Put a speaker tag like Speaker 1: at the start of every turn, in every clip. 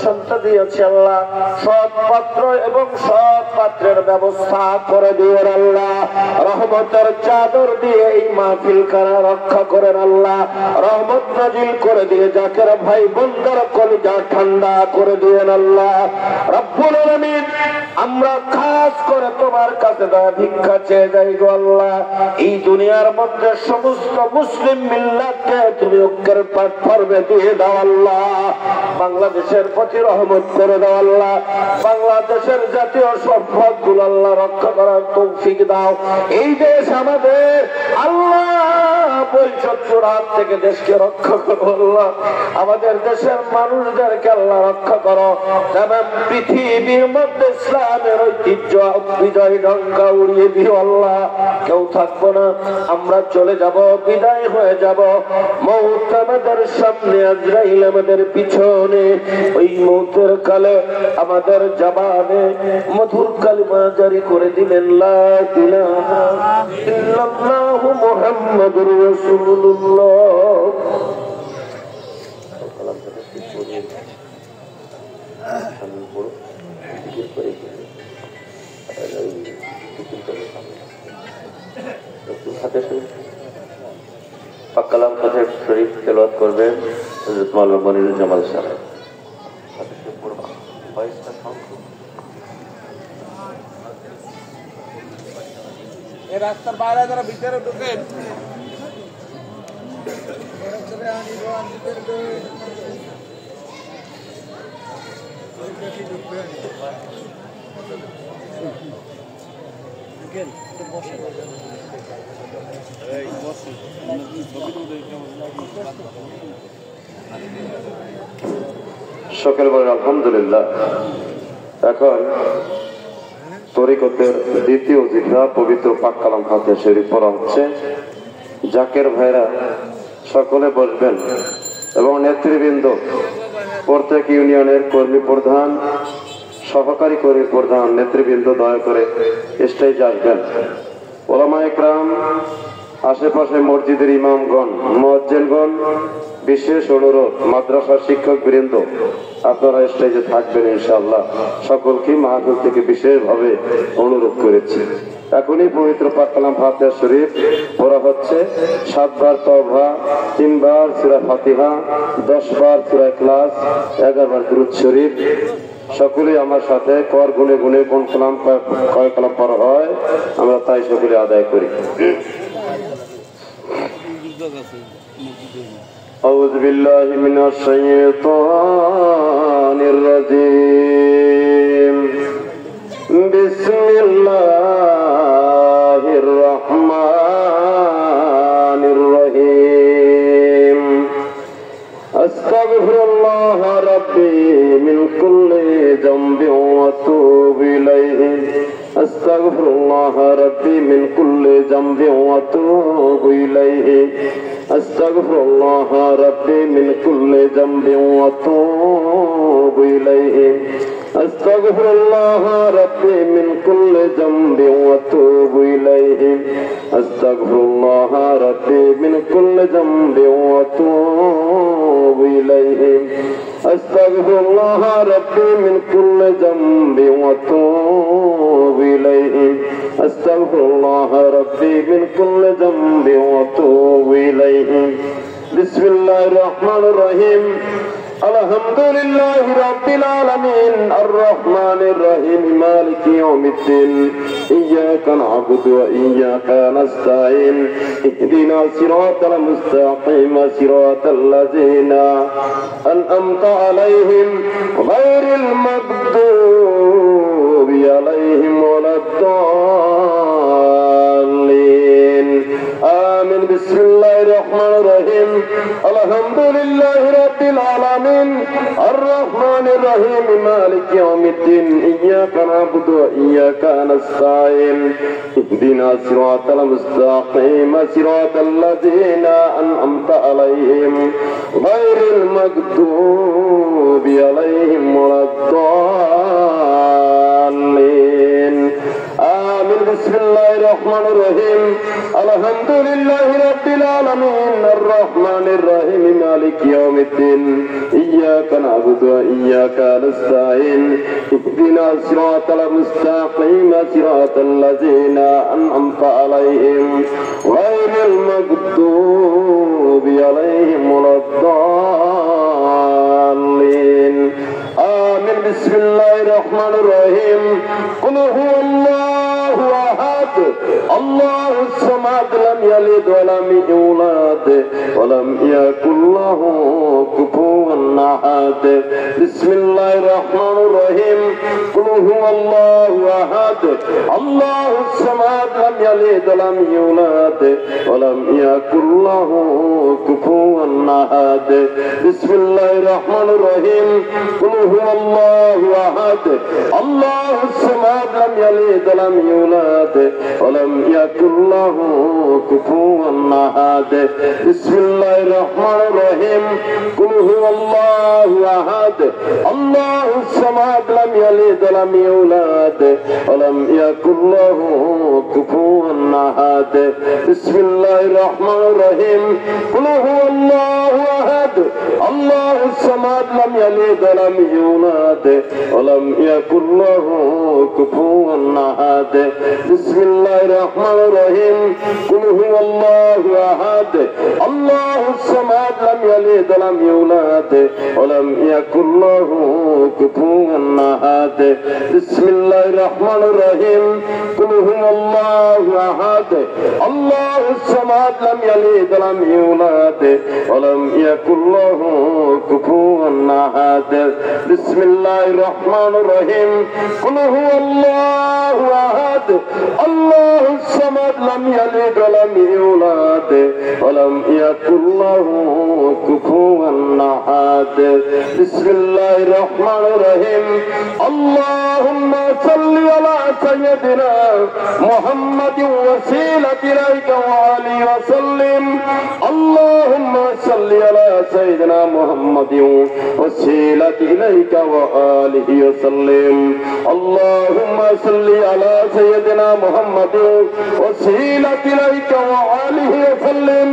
Speaker 1: সন্তান দিয়েছে আল্লাহ, সৎ পাত্র এবং সৎ পাত্রের ব্যবস্থা করে দিও আল্লাহ। রহমতের চাদর দিয়ে এই মাহফিল কারা রক্ষা করেন আল্লাহ। রহমত নাজিল করে দিয়ে জাকের ভাই বন্দার কলিজা ঠান্ডা করে দিয়েন আল্লাহ রব্বুল আলামিন। আমরা খাস করে তোমার কাছে দয়া ভিক্ষা চেয়ে যাই গো আল্লাহ, এই দুনিয়ার মধ্যে সমস্ত মুসলিম মিল্লাতকে তুমি ঐক্যের প্ল্যাটফর্মে দিয়ে দাও আল্লাহ। বাংলাদেশের প্রতি রহমত করে দাও আল্লাহ। বাংলাদেশের জাতীয় সম্পদগুলো আল্লাহ রক্ষা করার তৌফিক দাও। এই দেশ আমাদের আল্লাহ, বৈষম্যের হাত থেকে দেশকে রক্ষা করো আল্লাহ। আমাদের দেশের মানুষদেরকে আল্লাহ রক্ষা করো। এবং পৃথিবীর মধ্যে ইসলামের ঐতিহ্য বিজয় ডঙ্কা উড়িয়ে দিও আল্লাহ। কেউ থাকবো না, আমরা চলে যাব, বিদায় হয়ে যাব। মউত আমাদের সামনে, আজরাইল আমাদের পিছনে। ওই মউতের কালে আমাদের জবানে মধুর কালিমা জারি করে দিলেন, লা ইলাহা ইল্লাল্লাহু মুহাম্মাদুর রাসূলুল্লাহ। কালাম ফাতিহা শরীফ তেলাওয়াত করবেন হযরত মাওলানা মনিরুল জামাল সাহেব।
Speaker 2: এই রাস্তার বাইরে যারা ভিতরে ঢুকেন,
Speaker 1: সকল বলেন আলহামদুলিল্লাহ। এখন তরিকতের দ্বিতীয় জিফা পবিত্র পাক কালাম ফাতিহা শরীফ পড়া হচ্ছে। জাকের ভাইরা সকলে বসবেন এবং নেতৃবৃন্দ, প্রত্যেক ইউনিয়নের কর্মী প্রধান, সহকারী কর্মী প্রধান, নেতৃবৃন্দ দয়া করে স্টেজে আসবেন। ওলামা ইকরাম, আশেপাশে মসজিদের ইমামগণ, মুয়াজ্জিনগণ, বিশেষ অনুরোধ মাদ্রাসার শিক্ষক বৃন্দ আপনারা স্টেজে থাকবেন ইনশাআল্লাহ। সকলকে মাহফিল থেকে বিশেষভাবে অনুরোধ করেছি। এখনই পবিত্র পাক কালাম ফাতিহা শরীফ পড়া হচ্ছে। 7 বার তওবা, 3 বার সূরা ফাতিহা, 10 বার সূরা ইখলাস, 11 বার দুরূদ শরীফ। সকলে আমার সাথে কর গুনে গুনে কোন কালাম কয় কালাম পড়া হয় আমরা তাই সকলে আদায় করি। أعوذ بالله من الشيطان الرجيم. بسم الله الرحمن الرحيم. أستغفر الله ربي من كل ذنب وأتوب إليه. أستغفر الله ربي من كل ذنب وأتوب إليه. أستغفر الله ربي من كل ذنب وأتوب إليه. أستغفر الله ربي من كل ذنب وأتوب إليه. أستغفر الله ربي من كل ذنب وأتوب إليه. أستغفر الله ربي من كل ذنب وأتوب إليه. أستغفر الله ربي من كل ذنب وأتوب إليه. بسم الله الرحمن الرحيم. الحمد لله رب العالمين الرحمن الرحيم مالك يوم الدين. إياك نعبد وإياك نستعين. اهدنا الصراط المستقيم صراط الذين أنعمت عليهم غير المغضوب عليهم ولا الضالين. آمين. بسم الله الرحمن الرحيم. الحمد لله رب العالمين الرحمن الرحيم مالك يوم الدين. إياك نعبد وإياك نستعين. اهدنا الصراط المستقيم صراط الذين أنعمت عليهم غير المغضوب عليهم ولا الضالين. بسم الله الرحمن الرحيم. الحمد لله رب العالمين الرحمن الرحيم مالك يوم الدين إياك نعبد وإياك نستعين اهدنا الصراط المستقيم صراط الذين أنعمت عليهم غير المغضوب عليهم ولا الضالين آمين بسم الله الرحمن الرحيم قل هو الله أحد الله الصمد لم يلد ولم يولد ولم يكن له كفوا أحد بسم الله الرحمن الرحيم قل هو الله أحد الله الصمد لم يلد ولم يولد ولم يكن له كفوا أحد بسم الله الرحمن الرحيم قل هو الله أحد الله الصمد لم يلد ولم يولد ولم يكن له كفوا أحد بسم الله الرحمن الرحيم قل هو الله أحد الله الصمد لم يلد ولم يولد ولم يكن له كفوا أحد بسم الله الرحمن الرحيم قل هو الله أحد الله الصمد لم يلد ولم يولد ولم يكن له كفوا أحد بسم الله الرحمن الرحيم قل هو الله أحد الله الصمد لم يلد ولم يولد ولم يكن له كفوا أحد بسم الله الرحمن الرحيم قل هو الله أحد الله الصمد لم يلد ولم يولد ولم يكن له كفوا أحد بسم الله الرحمن الرحيم قل هو الله أحد الله الصمد لم يلد ولم يولد ولم يكن له كفوا أحد بسم الله الرحمن الرحيم اللهم صل على سيدنا محمد وسيلة إليك وآله وسلم اللهم صل على سيدنا محمد وسيلة إليك وآله وسلم اللهم صل على سيدنا محمد وسيلة إليك وآله وسلم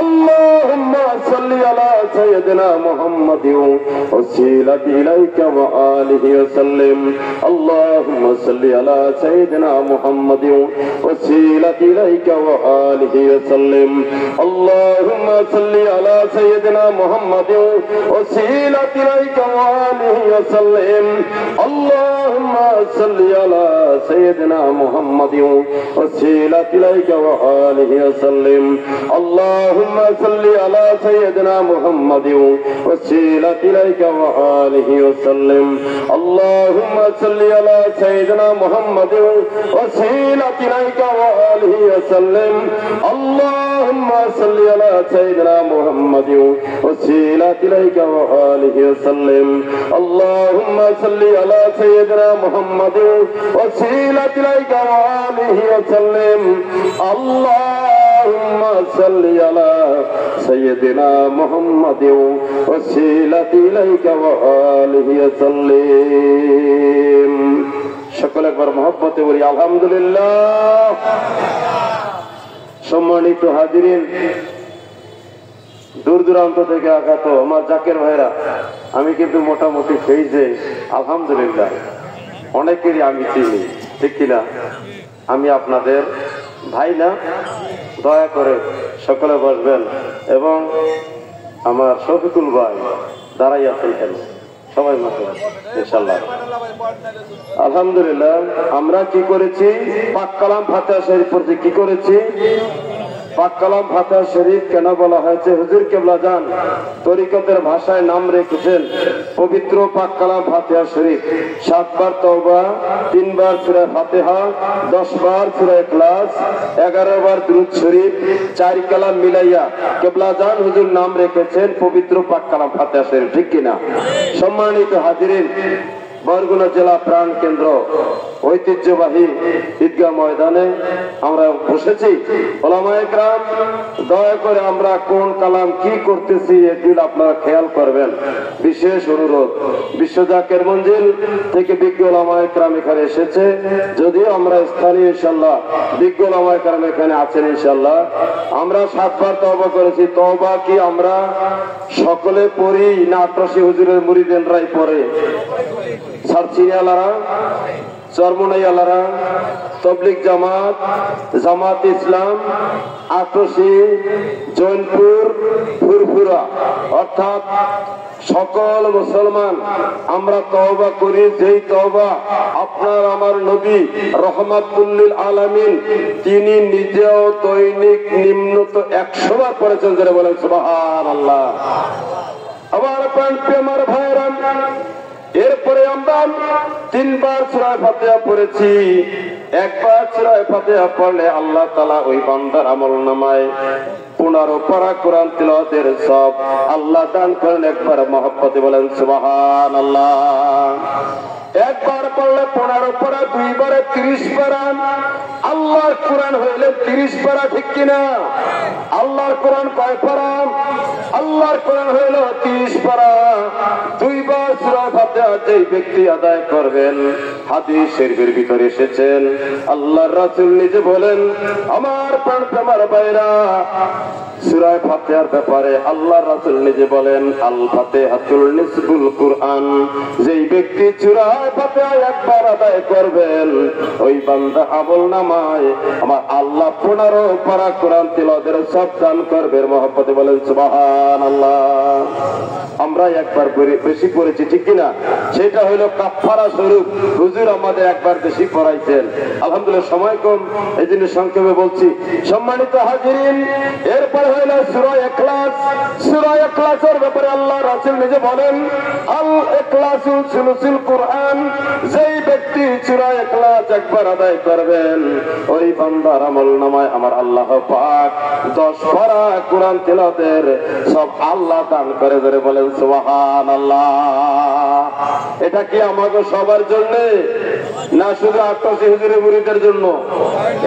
Speaker 1: اللهم صل على سيدنا محمد وسيلة إليك وآله وسلم اللهم صل على سيدنا محمد وسيلة إليك وآله وسلم اللهم صل على سيدنا محمد وسيلة إليك وآله وسلم اللهم صل على سيدنا محمد وسيلة إليك وآله وسلم اللهم صل على سيدنا محمد وسيلة إليك وآله وسلم اللهم صل على سيدنا محمد وسيلة إليك وآله وسلم اللهم صل على سيدنا محمد وسيلة إليك وآله وسلم اللهم صل على سيدنا محمد وسيلة إليك وآله وسلم اللهم صل على سيدنا محمد وسيلة إليك وآله وسلم সকল একবার মহব্বতে বলি আলহামদুলিল্লাহ সম্মানিত হাজিরিন দূর দূরান্ত থেকে আগত আমার জাকের ভাইরা আমি কিন্তু মোটামুটি ফেইজে আলহামদুলিল্লাহ অনেকেরই আমি চিনি ঠিক কিনা আমি আপনাদের ভাই না দয়া করে সকলে বসবেন এবং আমার শফিকুল ভাই দাঁড়াই আছেন কেন সবাই মাত্র ইনশাআল্লাহ আলহামদুলিল্লাহ আমরা কি করেছি পাক কালাম ফাতিহা শরীফ পড়তে কি করেছি পাক কালাম ফাতিহা শরীফ কেন বলা হয়েছে হুজুর কেবলা জান তরিকতের ভাষায় নাম রেখেছেন পবিত্র পাক কালাম ফাতিহা শরীফ 7 বার তওবা 3 বার সূরা ফাতিহা 10 বার সূরা ইখলাস 11 বার দুরূদ শরীফ 4 কালাম মিলাইয়া কেবলা জান হুজুর নাম রেখেছেন পবিত্র পাক কালাম ফাতিহা শরীফ ঠিক কি না সম্মানিত হাজিরিন বরগুনা জেলা প্রাণ কেন্দ্র ঐতিহ্যবাহী ঈদগাহ ময়দানে আমরা বসেছি। ওলামায়ে কেরাম, দয়া করে আমরা কোন কালাম কি করতেছি এগুলো আপনারা খেয়াল করবেন। বিশেষ অনুরোধ, বিশ্ব জাকের মঞ্জিল থেকে বিজ্ঞ ওলামায়ে কেরাম এখানে এসেছে। যদিও আমরা স্থানীয়, ইনশাআল্লাহ বিজ্ঞ ওলামায়ে কেরাম এখানে আছেন। ইনশাআল্লাহ আমরা 7 বার তওবা করেছি। তওবা কি আমরা সকলে পড়ি না আটরশি হুজুরের মুরিদেনরাই পড়ে? সারচিনিয়ালারা, চরমনাইয়ালারা, তবলিগ জামাত, জামাত ইসলাম, আটরশি, জৈনপুর, ফুরফুরা, অর্থাৎ সকল মুসলমান আমরা তওবা করি। যেই তওবা আপনার আমার নবী রহমাতুল্লিল আলামিন তিনি নিজেও দৈনিক নিম্নত 100 বার পড়েছেন। যারা বলেন সুবহানাল্লাহ। আমার প্রাণপ্রিয় আমার ভাইরা, এরপরে আমরা 3 বার সূরা ফাতিহা পড়েছি। 1 বার সূরা ফাতিহা পড়লে আল্লাহ তাআলা ওই বান্দার আমলনামায় 15 পারা কোরআন তিলাওয়াতের সব আল্লাহ দান করেন। একবার মহব্বতে বলেন সুবহানাল্লাহ। 1 বার পড়লে 15 পারা, 2 বারে 30 পারা। আল্লাহর কোরআন হইলে 30 পারা, ঠিক কিনা? আল্লাহর কোরআন কয় পারা? আল্লাহর কোরআন হইল 30 পারা। 2 বার সূরা ফাতিহা যেই ব্যক্তি আদায় করবেন, হাদিস শরীফের ভিতরে এসেছেন, আল্লাহর রাসূল নিজে বলেন, আমার প্রাণপ্রিয় আমার ভাইরা, সূরা ফাতিহার ব্যাপারে আল্লাহর রাসূল নিজে বলেন, আল ফাতিহাতুল নিসফুল কুরআন। যেই ব্যক্তি সূরা ফাতিহা 1 বার আদায় করবেন, ওই বান্দা আমলনামায় আমার আল্লাহ 15 পারা কোরআন তিলাওয়াতের সব দান করবে। মহব্বতে বলেন সুবহানাল্লাহ। আমরা 1 বার বেশি পড়েছি, ঠিক কিনা? সেটা হলো কাফারা স্বরূপ। হুজুর আমাদের 1 বার বেশি পড়াইছেন। আলহামদুলিল্লাহ, সময় কম, এই জন্য সংক্ষেপে বলছি। সম্মানিত হাজিরিন, এরপর হইল সূরা ইখলাস। সূরা ইখলাসের ব্যাপারে আল্লাহ রাসূল নিজে বলেন, আল ইখলাসু সুলুসুল কুরআন। যেই ব্যক্তি সূরা ইখলাস 1 বার আদায় করবেন, ওই বান্দার আমলনামায় আমার আল্লাহ পাক 10 পারা কোরআন তিলাওয়াতের সব আল্লাহ দান করে। ধরে বলেন সুবহানাল্লাহ। এটা কি আমাদের সবার জন্য না শুধু আটরশি হুজুরের মুরিদের জন্য?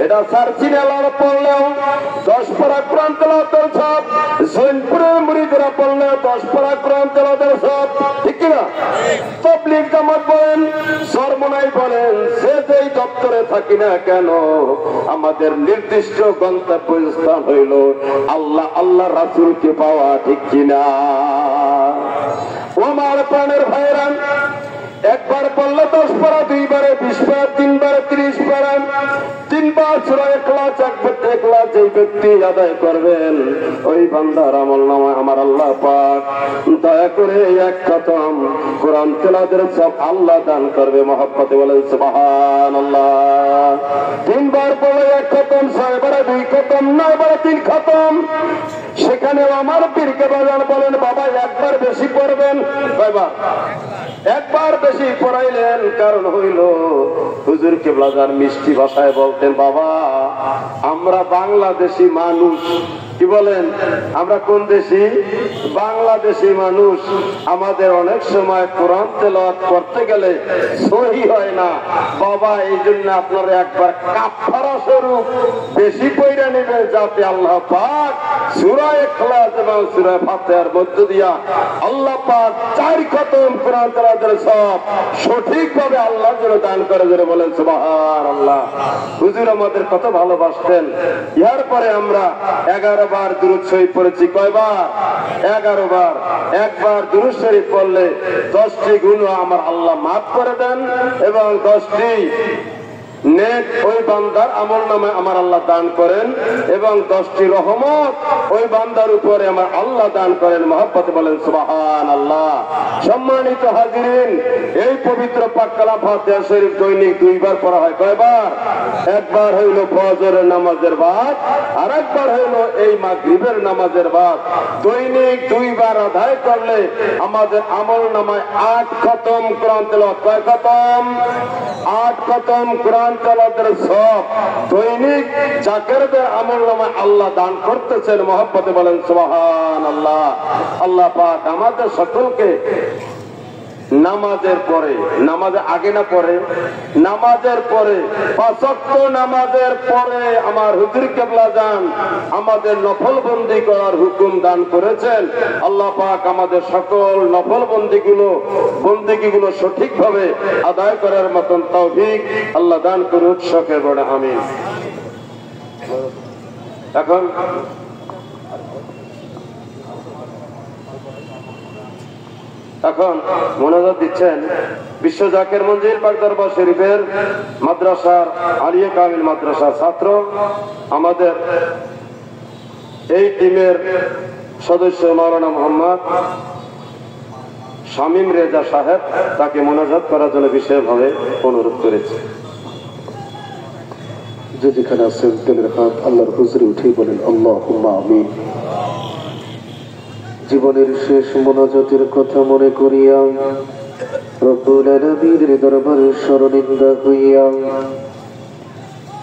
Speaker 1: এটা সারচিনিয়ালারা পড়লেও 10 পারা কোরআন তিলাওয়াতের সব, জৈনপুরের মুরিদরা পড়লেও 10 পারা কোরআন তিলাওয়াতের সব, ঠিক কিনা? তবলিগ জামাত বলেন, চরমনাই বলেন, সে যেই দপ্তরে থাকি না কেন, আমাদের নির্দিষ্ট গন্তব্যস্থান হইল আল্লাহ, আল্লাহ রাসূলকে পাওয়া, ঠিক কিনা? ও আমার প্রাণের ভাইরা, 1 বার পড়লে 10 পারা, 2 বারে 20 পারা, 3 বারে 30 পারা। 3 বার সূরা ইখলাস 1 বার যেই ব্যক্তি আদায় করবেন, ওই বান্দার আমলনামায় আমার আল্লাহ পাক দয়া করে 1 খতম কোরআন তিলাওয়াতের সব আল্লাহ দান করবে। মহব্বতে বলেন সুবহানাল্লাহ। 3 বার পড়লে 1 খতম, 6 বারে 2 খতম, 9 বারে 3 খতম। সেখানেও আমার পীরকে বাজান বলেন, বাবা 1 বার বেশি পড়বেন। কয়বার? 1 বার বেশি পড়াইলেন। কারণ হইল হুজুর কিবলাজান মিষ্টি ভাষায় বলতেন, বাবা আমরা বাংলাদেশি মানুষ। কি বলেন? আমরা কোন দেশি? বাংলাদেশি মানুষ। আমাদের অনেক সময় কোরআন তেলাওয়াত করতে গেলে সহি হয় না বাবা, এই জন্য আপনারা 1 বার কাফারা স্বরূপ বেশি পড়ে নেবেন, যাতে আল্লাহ পাক সূরা ইখলাস এবং সূরা ফাতিহার মধ্য দিয়া আল্লাহ পাক 4 খতম কোরআন তেলাওয়াতের সব সঠিকভাবে আল্লাহর জন্য দান করে। যারা বলেন সুবহানাল্লাহ। হুজুর আমাদের কত ভালোবাসতেন। এর পরে আমরা 11 বার দুরূদ শরীফ পড়েছি। কয়বার? 11 বার। 1 বার দুরূদ শরীফ পড়লে 10টি গুনাহ আমার আল্লাহ মাফ করে দেন এবং 10টি নেক ওই বান্দার আমলনামায় আমার আল্লাহ দান করেন এবং 10টি রহমত ওই বান্দার উপরে আমার আল্লাহ দান করেন। মহব্বতে বলেন সুবহানাল্লাহ। সম্মানিত হাজিরিন, এই পবিত্র পাক কালাম ফাতিহা শরীফ দৈনিক 2 বার পড়া হয়। কয়বার? 1 বার হইল ফজরের নামাজের বাদ, আর 1 বার হইল এই মাগরিবের নামাজের বাদ। দৈনিক 2 বার আদায় করলে আমাদের আমলনামায় 8 খতম কোরআন তেলাওয়াত। কয় খতম? 8 খতম কোরআন তেলাওয়াতের সব দৈনিক জাকেরদের আমলনামায় আল্লাহ দান করতেছেন। মহব্বতে বলেন সুবহানাল্লাহ। আল্লাহ পাক আমাদের সকলকে নামাজের পরে, নামাজে আগে না পরে, নামাজের পরে, 5 ওয়াক্ত নামাজের পরে আমার হুজুর কেবলা যান আমাদের নফল বন্দি করার হুকুম দান করেছেন। আল্লাহ পাক আমাদের সকল নফল বন্দিগুলো সঠিকভাবে আদায় করার মতন তৌফিক আল্লাহ দান করুন, সকলে বড় আমিন। এখন মোনাজাত দিচ্ছেন বিশ্ব জাকের মঞ্জিল পাক দরবার শরীফের মাদ্রাসার আলিয়া কামিল মাদ্রাসার ছাত্র, আমাদের এই টিমের সদস্য মাওলানা মোহাম্মদ শামীম রেজা সাহেব, তাকে মোনাজাত করার জন্য বিশেষভাবে অনুরোধ করেছে।
Speaker 3: যে যেখানে আছেন তেলের হাত আল্লাহর হুজুরে উঠে বলেন আল্লাহুম্মা আমিন। জীবনের শেষ মোনাজাতের কথা মনে করিয়া রব্বুল আলামিনের দরবারে শরণিন্দা হইয়া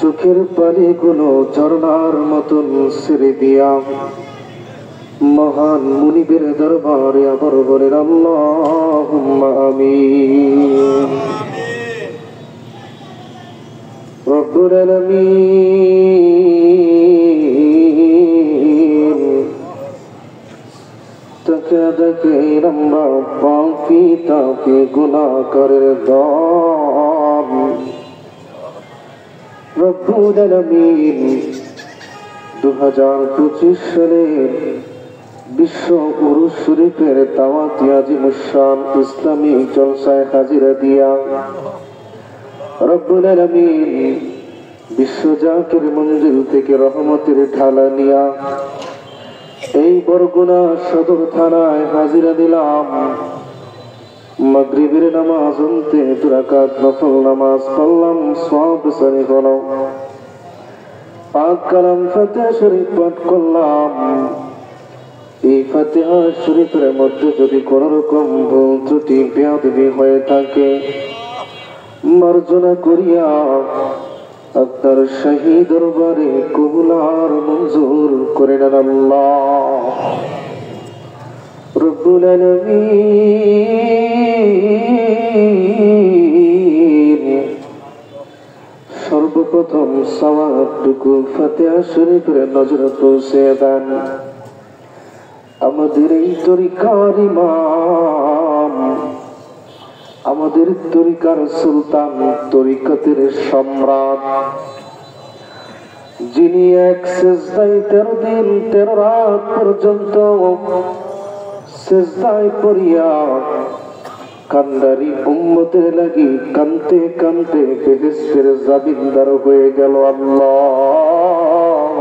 Speaker 3: চোখের পানিগুলো ঝরনার মতন ছেড়ে দিয়া মহান মুনিবের দরবারে আবার বলেন আল্লাহুম্মা আমিন। রব্বুল আলামিন তাকে দেখেন আমরা পাপী তাকে গুনাহগারের দল। রব্বুল আলামিন 2025 সালের বিশ্ব উরুস শরীফের দাওয়াতি আজিমুশান ইসলামী জলসায় হাজিরা দিয়া রব্বুল আলামিন বিশ্ব জাকের মঞ্জিল থেকে রহমতের ঢালা নিয়া এই বরগুনা সদর থানায় হাজিরা দিলাম। মাগরিবের নামাজ অন্তে 2 রাকাত নফল নামাজ পড়লাম, সওয়াব সারি হলো। পাক কালাম ফাতিহা শরীফ পাঠ করলাম। এই ফাতিহা শরীফের মধ্যে যদি কোন রকম ভুল ত্রুটি বেয়াদবি হয়ে থাকে মার্জনা করিয়া আপনার শাহী দরবারে কবুল আর মঞ্জুর করে নেন আল্লাহ রব্বুল আলামিন। সর্বপ্রথম সওয়াবটুকু ফাতিহা শরীফের নজরে পৌঁছে দেন আমাদের এই তরিকার ইমাম, আমাদের তরিকার সুলতান, তরিকতের সম্রাট, যিনি এক সেজদায় 13 দিন 13 রাত পর্যন্ত সেজদায় পড়িয়া কান্দারি উম্মতের লাগি কানতে কানতে বেহেশতের জামিনদার হয়ে গেল আল্লাহ।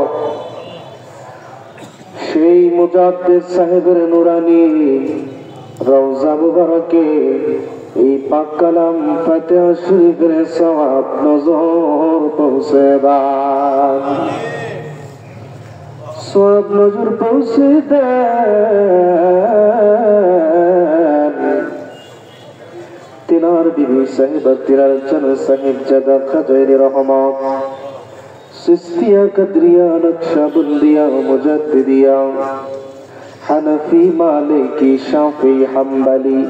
Speaker 3: সেই মুজাদ্দিদ সাহেবের নুরানি রওজা মুবারকে এই পাক কালাম ফাতিহা শরীফের সওয়াব নজর পৌঁছে দেন, সওয়াব নজর পৌঁছে দেন। তিনার বিবি সাহেবা তিনার জন সাহেব জাদা খাজাইরি রহমত সিস্তিয়া কদরিয়া নকশবন্দিয়া মুজাদ্দিদিয়া হানাফি মালিকি শাফি হাম্বলি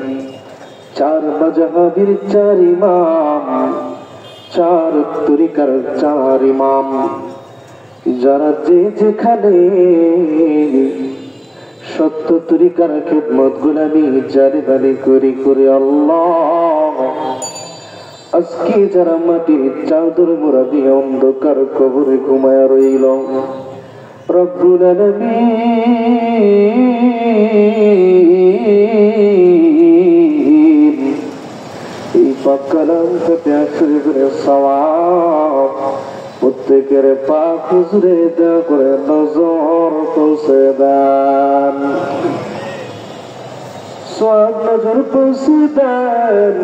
Speaker 3: 4 মাযহাবের 4 ইমাম, 4 তরিকার 4 ইমাম, যারা যে যেখানে সত্য তরিকার খিদমত গোলামি জারি করি করে আল্লাহ আজকে যারা মাটির চাদর মোড়া দিয়ে অন্ধকার কবরে ঘুমায়া রইল রব্বুল আলামিন এই পাক কালাম ফাতিহা শরীফের সওয়াব প্রত্যেকের পাক হুজুরে দয়া করে নজর পৌঁছে দেন, সওয়াব নজর পৌঁছে দেন।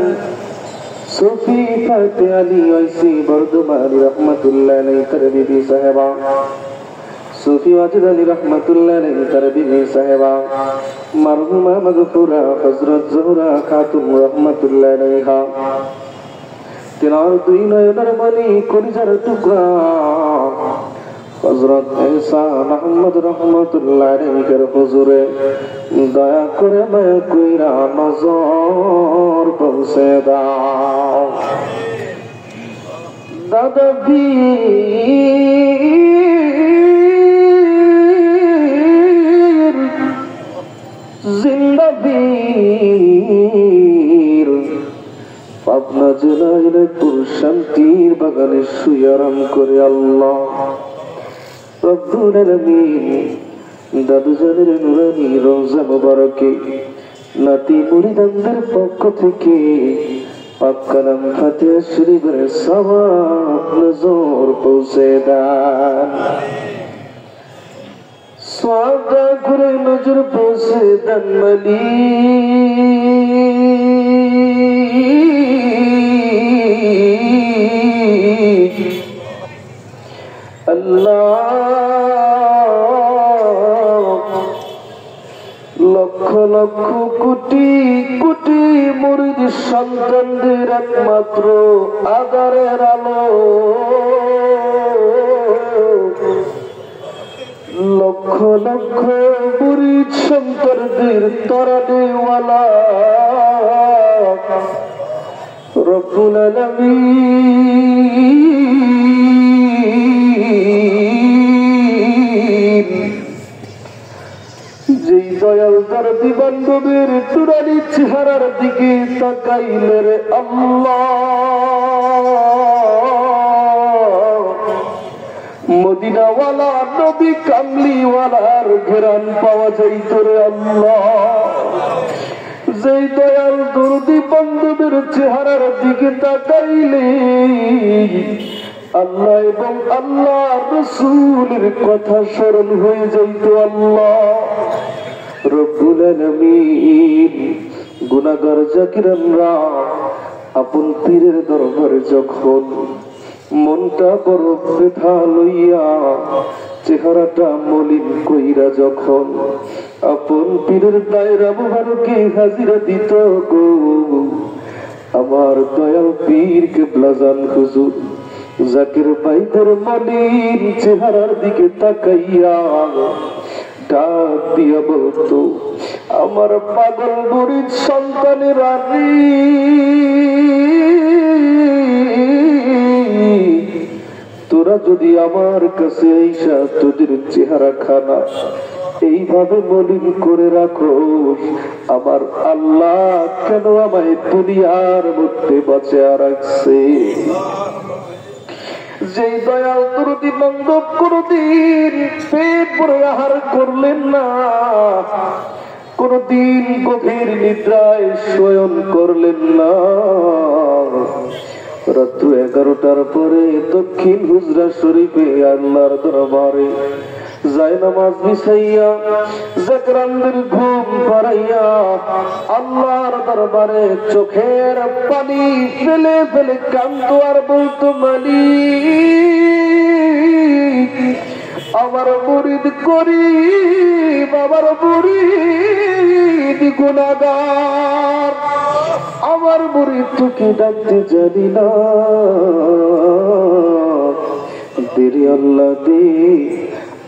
Speaker 3: সুফি ফাতে আলী ওয়াইসি বর্ধমানী রহমাতুল্লাহ আলাইহি তার বিবি সাহেবা, সুফি ওয়াজিদ আলী রহমাতুল্লাহ আলাইহি তার বিবি সাহেবা, মারহুমা মাগফুরা হযরত জোহরা খাতুন রহমাতুল্লাহ আলাইহা, তিনার 2 নয়নের মনি কলিজার টুকরা হযরত ইহসান আহমদ রহমাতুল্লাহ আলাইহির হুজুরে দয়া করে মায়া কইরা নজর পৌঁছে দাও। দাদা বীর জিন্দা বীর পাবনা জেলায় তোর শান্তির বাগানে শুয়ে আরাম করে আল্লাহ রব্বুল আলামিন দাদু জানের নুরানি রওজা মুবারকে নাতি মুরিদানদের পক্ষ থেকে পাক কালাম ফাতিহা শরীফের সওয়াব নজর পৌঁছে দেন। সোয়াদা করে নজর পৌঁছে দেন মালিক আল্লাহ। লক্ষ লক্ষ কোটি কোটি মুরিদ সন্তানদের একমাত্র আদরের আলো, লক্ষ লক্ষ মুরিদ সন্তানদের তরানেওয়ালা রব্বুল আলামিন যেই দয়াল দরদি বান্ধবের চূড়ানি চেহারার দিকে তাকাইলে রে আল্লাহ, মদিনাওয়ালা নবী কামলিওয়ালার ঘেরান পাওয়া যাইত রে আল্লাহ। যেই দয়াল দরদি বান্ধবের চেহারার দিকে তাকাইলে আল্লাহ এবং আল্লাহ রাসূলের কথা স্মরণ হয়ে যাইত আল্লাহ রব্বুল আলামিন। গুনাহগার জাকিরানরা আপন পীরের দরবারে যখন মনটা বড় ব্যথা লইয়া চেহারাটা মলিন কইরা যখন আপন পীরের দায়রা মুবারকে হাজিরা দিত গো, আমার দয়াল পীর কিবলা জান হুজুর জাকির ভাইদের মলিন চেহারার দিকে তাকাইয়া ডাক দিয়া বলতো, আমার পাগল মুরিদ সন্তানেরা রে, তোরা যদি আমার কাছে আইসা তোদের চেহারা খানা এইভাবে মলিন করে রাখো, আমার আল্লাহ কেন আমায় দুনিয়ার মধ্যে বাঁচিয়ে রাখছে। যে দয়াল দরদি বান্ধব কোনদিন পেট ভরে আহার করলেন না, কোনদিন গভীর নিদ্রায় শয়ন করলেন না, রাত্র 11টার পরে দক্ষিণ হুজরা শরীফে আল্লাহর দরবারে জায়নামাজ বিছাইয়া জাকরানদের ঘুম পাড়াইয়া আল্লাহর দরবারে চোখের পানি ফেলে ফেলে কাঁদতো আর বলতো, মালিক আমার মুরিদ গরীব, আমার মুরিদ গুনাহগার, আমার মুরিদ তোকে ডাকতে জানি না, দেরি আল্লাহ দে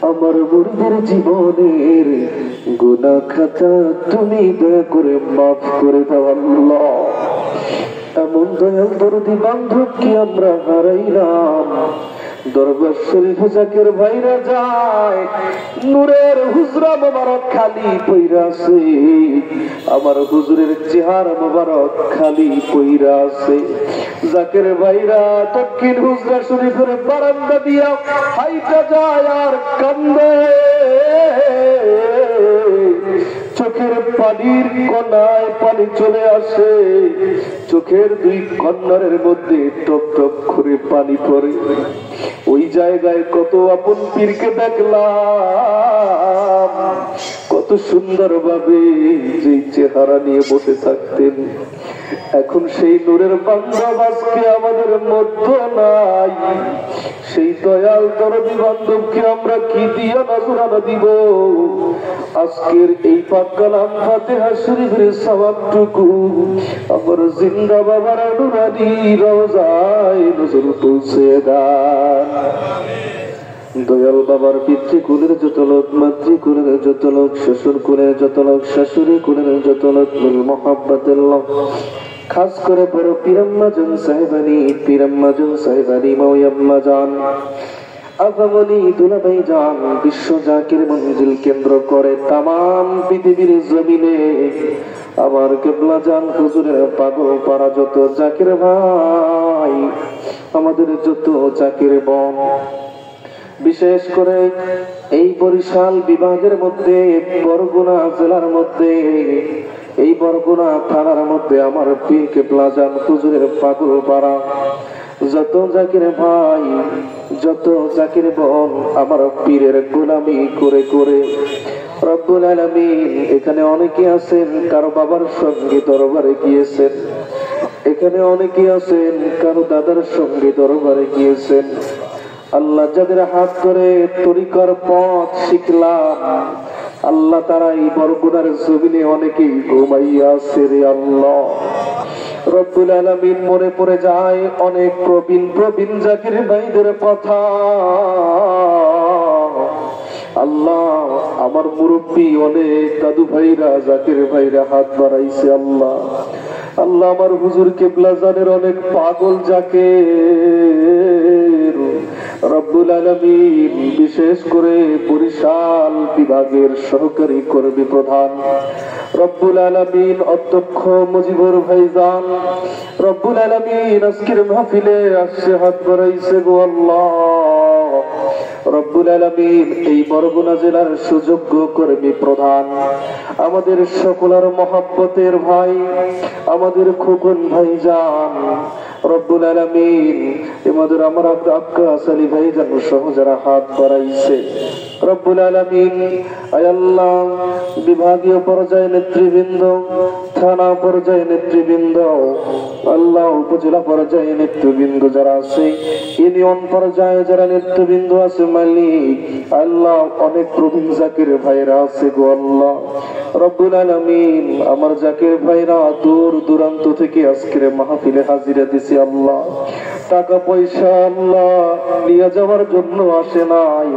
Speaker 3: আমার মুরিদের জীবনের গুনাহ খাতা তুমি দয়া করে মাফ করে দাও আল্লাহ। এমন দয়াল দরদি বান্ধব কি আমরা হারাইলাম। দরবার শরীফ জাকির ভাইরা যায়, নূরের হুজরা মোবারক খালি পইরা আছে, আমার হুজুরের চেহারা মোবারক খালি পইরা আছে। জাকির ভাইরা দক্ষিণ হুজরা শরীফের বারান্দা দিয়া হাইটা যায় আর কান্দে, চোখের পানির কণায় পানি চলে আসে, চোখের দুই কর্নারের মধ্যে টপ টপ করে পানি পড়ে। ওই জায়গায় কত আপন পীরকে দেখলাম, কত সুন্দর ভাবে যে চেহারা নিয়ে বসে থাকতেন, এখন সেই নূরের বান্ধব আজকে আমাদের মধ্যে নাই। সেই দয়াল দরদি বান্ধবকে আমরা কি দিয়া নজরানা দিব? আজকের এই পাক কালাম ফাতিহা শরীফের সওয়াবটুকু আমার জিন্দা বাবার নুরানি রওজায় নজর পৌঁছে দান। দয়াল বাবার পিতৃকুলের যত লোক, মাতৃকুলের যত লোক, শ্বশুর কুলের যত লোক, শাশুড়ি কুলের যত লোক, মোহাব্বতের লোক, খাস করে বড় পীরাম্মাজান সাহেবানি মাওয়াম্মা জান আফামনি দুলাভাই জান বিশ্ব জাকির মঞ্জিল কেন্দ্র করে তামাম পৃথিবীর জমিনে আমার কেবলা জান হুজুরের পাগল পাড়া যত জাকির ভাই, আমাদের যত জাকির বোন, বিশেষ করে এই বরিশাল বিভাগের মধ্যে, বরগুনা জেলার মধ্যে, এই বরগুনা থানার মধ্যে আমার পীর কেবলা জান হুজুরের পাগল পাড়া যত জাকির ভাই, যত জাকির বোন আমার পীরের গোলামি করে করে রব্বুল আলামিন, এখানে অনেকে আছেন কারো বাবার সঙ্গে দরবারে গিয়েছেন, এখানে অনেকে আছেন কারো দাদার সঙ্গে দরবারে গিয়েছেন। আল্লাহ যাদের হাত ধরে তরিকার পথ শিখলাম, আল্লাহ তারা এই বরগুনার জমিনে অনেকেই ঘুমাইয়া আছে রে আল্লাহ। রব্বুল আলামিন মনে পড়ে যায় অনেক প্রবীণ জাকির ভাইদের কথা। আল্লাহ আমার মুরব্বী অনেক দাদু ভাইরা, জাকির ভাইরা হাত বাড়াইছে আল্লাহ। আল্লাহ আমার হুজুর কেবলা জানের অনেক পাগল জাকের রব্বুল আলামিন, বিশেষ করে বরিশাল বিভাগের সহকারী কর্মী প্রধান রব্বুল আলামিন অধ্যক্ষ মুজিবুর ভাইজান, রব্বুল আলামিন আজকের মাহফিলে আসছে হাত বাড়াইছে গো আল্লাহ। রব্বুল আলামিন এই বরগুনা জেলার সুযোগ্য কর্মী প্রধান, আমাদের সকলের মহব্বতের ভাই, আমাদের খোকন ভাইজান, রব্বুল আলামিন আমাদের আমার আব্বাস আলী ভাইজান সহ যারা হাত বাড়াইছে রব্বুল আলামিন, আয় আল্লাহ বিভাগীয় পর্যায়ে নেতৃবৃন্দ, থানা পর্যায়ে নেতৃবৃন্দ, আল্লাহ উপজেলা পর্যায়ে নেতৃবৃন্দ যারা আছে, ইউনিয়ন পর্যায়ে যারা নেতৃবৃন্দ আছে মালিক, আল্লাহ অনেক প্রবীণ জাকির ভাইরা আছে গো আল্লাহ। রব্বুল আলামিন আমার জাকির ভাইরা দূর দূরান্ত থেকে আজকের মাহফিলে হাজিরা দিছে আল্লাহ। টাকা পয়সা আল্লাহ নিয়ে যাওয়ার জন্য আসে নাই,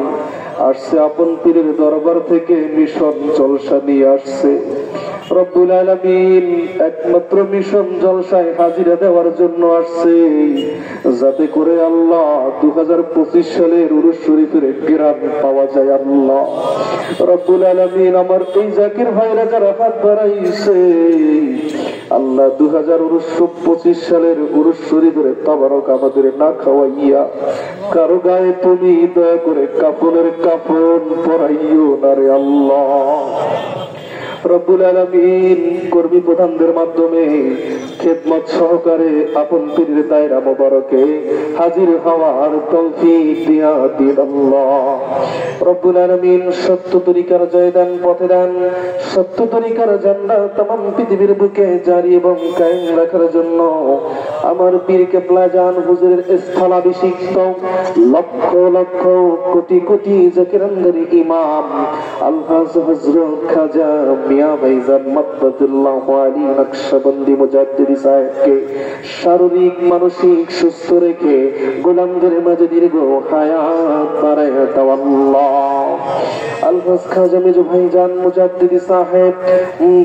Speaker 3: আসছে আপন পীরের দরবার থেকে মিশন জলসা নিয়ে আসছে। রব্বুল আলামিন একমাত্র মিশন জলসায় হাজিরা দেওয়ার জন্য আসছে, যাতে করে আল্লাহ 2025 সালের উরুস শরীফের গ্রাম পাওয়া যায় আল্লাহ। রব্বুল আলামিন আমার এই জাকির ভাইরা যারা হাত বাড়াইছে আল্লাহ 2025 সালের উরুস শরীফের তাবারক আমাদের না খাওয়াইয়া কারো গায়ে তুমি দয়া করে কাফনের কাফন পরাইও না রে আল্লাহ। রব্বুল আলামিন কর্মী প্রধানদের মাধ্যমে খেদমত সহকারে আপন পীরের দায়রা মোবারকে হাজির হওয়ার তৌফিক দিয়া দিন আল্লাহ। রব্বুল আলামিন সত্য তরিকার জয়দান পথে দেন, সত্য তরিকার জান্নাত तमाम পৃথিবীর বুকে জারি এবং কায়েম রাখার জন্য আমার পীর কেবলা জান হুজুরের স্থলাভিষিক্ত লক্ষ লক্ষ কোটি কোটি জাকিরানদের ইমাম আলহাজ হযরত খাজা মিয়া ভাইজান মাদ্দাতুল্লাহ আলী নকশবন্দি মুজাদ্দিদি সাহেবকে শারীরিক মানসিক সুস্থ রেখে গোলামদের মাঝে দীর্ঘ হায়াত বাড়ায় দাও আল্লাহ। আলহাজ খাজা মিজু ভাইজান মুজাদ্দিদি সাহেব,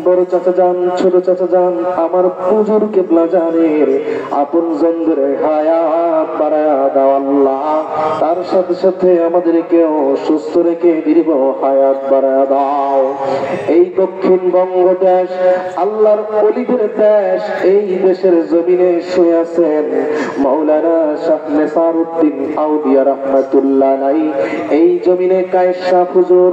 Speaker 3: বড় চাচা জান, ছোট চাচা জান, আমার হুজুর কেবলা জানের আপন জনদের হায়াত বাড়ায় দাও আল্লাহ। তার সাথে সাথে আমাদেরকেও সুস্থ রেখে দীর্ঘ হায়াত বাড়ায় দাও। এই দক্ষিণবঙ্গ দেশ আল্লাহর ওলিদের দেশ, এই দেশের জমিনে শুয়ে আছেন মাওলানা শাহ নেসারউদ্দিন আউলিয়া রাহমাতুল্লাহ আলাইহি। এই জমিনে কায়েস শাহ হুজুর,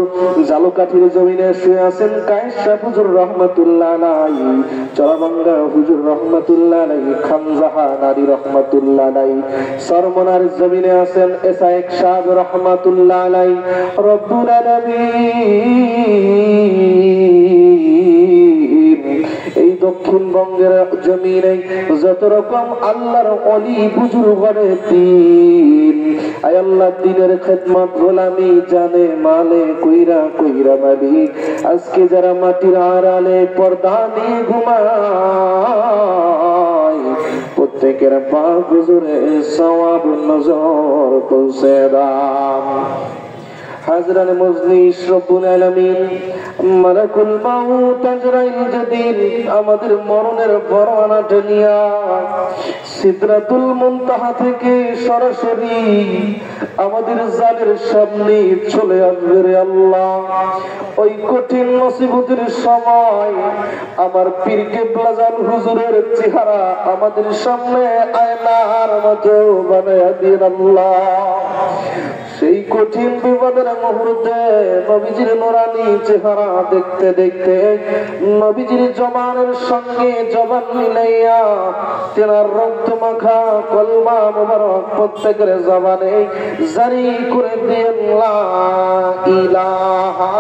Speaker 3: জালকাঠির জমিনে শুয়ে আছেন কায়েস শাহ হুজুর রহমাতুল্লাহ আলাইহি, চরাবাঙ্গা হুজুর রহমাতুল্লাহ আলাইহি, খানজাহান আলী রহমাতুল্লাহ আলাইহি, সরমনার জমিনে আছেন এসায়েক শাহ রহমাতুল্লাহ আলাইহি। রব্বুল আলামিন এই দক্ষিণবঙ্গের জমিনে যত রকম আল্লাহর ওলি বুজুর্গের দিন, আয় আল্লাহ দিনের খেদমত গোলামি জানে মালে কইরা কইরা মালিক, আজকে যারা মাটির আড়ালে পর্দা নিয়ে ঘুমায় প্রত্যেকের পাক হুজুরে সওয়াব নজর পৌঁছে দাও। হাজরান মজলিস রব্বুল আলামিন মালাকুল মাউত আজরাইল যেদিন আমাদের মরণের পরোয়ানাটা নিয়া সিদরাতুল মুনতাহা থেকে সরাসরি আমাদের জানের সামনে চলে আসবে রে আল্লাহ, ওই কঠিন মুসিবতের সময় আমার পীর কেবলা জান হুজুরের চেহারা আমাদের সামনে আয়নার মতো বানায়া দিন আল্লাহ। সেই কঠিন বিপদের মুহূর্তে নবীজির নুরানি চেহারা দেখতে দেখতে নবীজির জবানের সঙ্গে জবান মিলাইয়া তেনার রক্ত মাখা কলমা মুবারক প্রত্যেকের জবানে জারি করে দিয়েন লা ইলাহা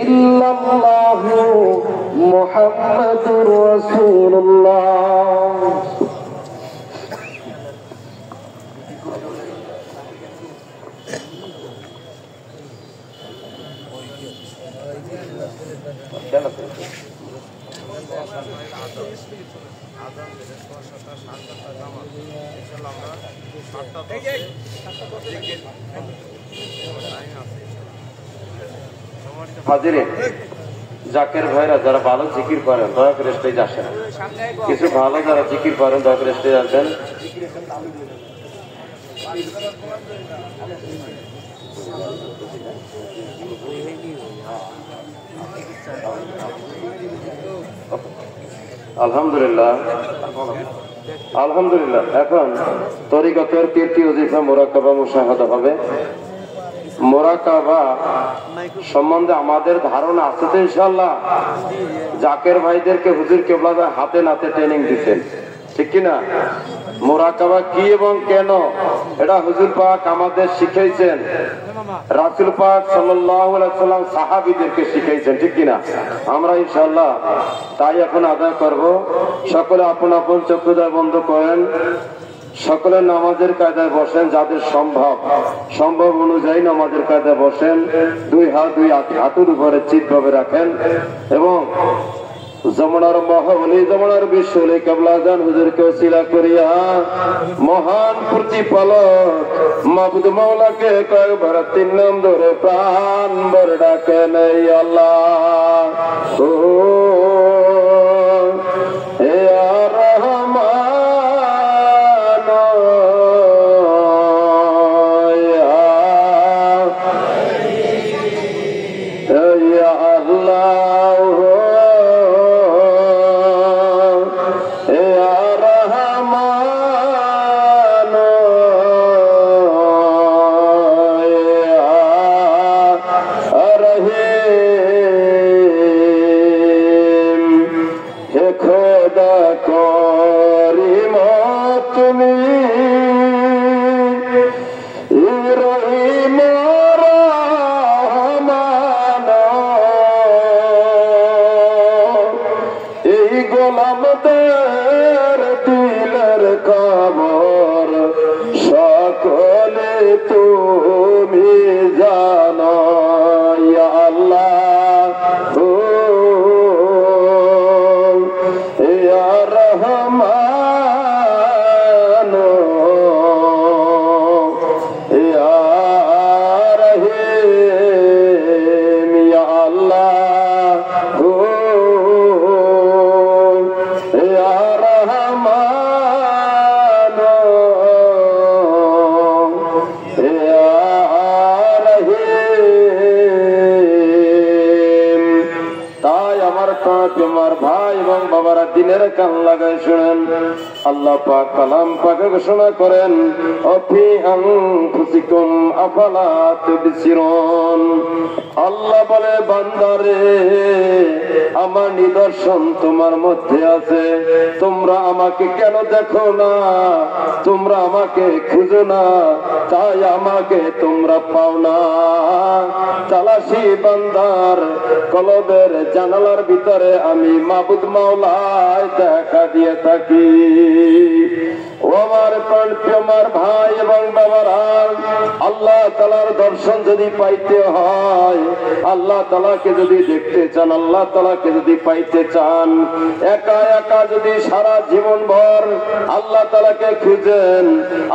Speaker 3: ইল্লাল্লাহু মুহাম্মাদুর রাসূলুল্লাহ।
Speaker 4: হাজিরিন, জাকের ভাইরা যারা ভালো জিকির করেন দয়া করে স্টেজ আসেন। কিছু ভালো যারা জিকির করেন দয়া করে স্টেজ আসেন। আলহামদুলিল্লাহ আলহামদুলিল্লাহ। এখন তরিকতের কীর্তি ওজিফা মোরাকাবা মুশাহাদা হবে। মোরাকাবা সম্বন্ধে আমাদের ধারণা আছে তো ইনশাআল্লাহ। জাকের ভাইদেরকে হুজুর কেবলা হাতে নাতে ট্রেনিং দিচ্ছেন, ঠিক কিনা? মোরাকাবা কি এবং কেন এটা হুজুর পাক আমাদের শিখাইছেন, রাসূল পাক সাল্লাল্লাহু আলাইহি সাল্লাম সাহাবীদেরকে শিখাইছেন, ঠিক কিনা? আমরা ইনশাআল্লাহ তাই এখন আদায় করব। সকলে আপন আপন চক্ষুদ্বার বন্ধ করেন, সকলে নামাজের কায়দায় বসেন। যাদের সম্ভব অনুযায়ী নামাজের কায়দায় বসেন। দুই হাতের উপরে চিৎভাবে রাখেন এবং জমানার মহাবলী জমানার বিশ্বলি কেবলা জান হুজুরকে ওসিলা করিয়া মহান প্রতিপালক মাবুদ মাওলাকে কয়েকবার 3 নাম ধরে প্রাণ ভরে ডাকেন আল্লাহ ও হে আর রহমান ইয়া আল্লাহ তুমি জানো ইয়া আল্লাহ ইয়া রহমান ইয়া রহিম ইয়া আল্লাহ ইয়া রহমান তোমার ভাই এবং বাবারা দিনের কান লাগাই শুনেন। আল্লাহ পাক কালাম পাকে ঘোষণা করেন অফি আনফুসিকুম আফালা তুবসিরুন। আল্লাহ বলে বান্দারে আমার নিদর্শন তোমার মধ্যে আছে, তোমরা আমাকে কেন দেখো না, তোমরা আমাকে খুঁজো না, তাই আমাকে তোমরা পাও না। তালাশি বান্দার কলবের জানালার ভিতরে আমি মাবুদ মাওলায় দেখা দিয়ে থাকি। ও আমার প্রাণপ্রিয় আমার ভাই এবং বাবারা, আল্লাহ তাআলার দর্শন যদি পাইতে হয়, আল্লাহ তাআলাকে যদি দেখতে চান, আল্লাহ তাআলাকে যদি পাইতে চান, একা একা যদি সারা জীবন ভর আল্লাহ তাআলাকে খুঁজেন,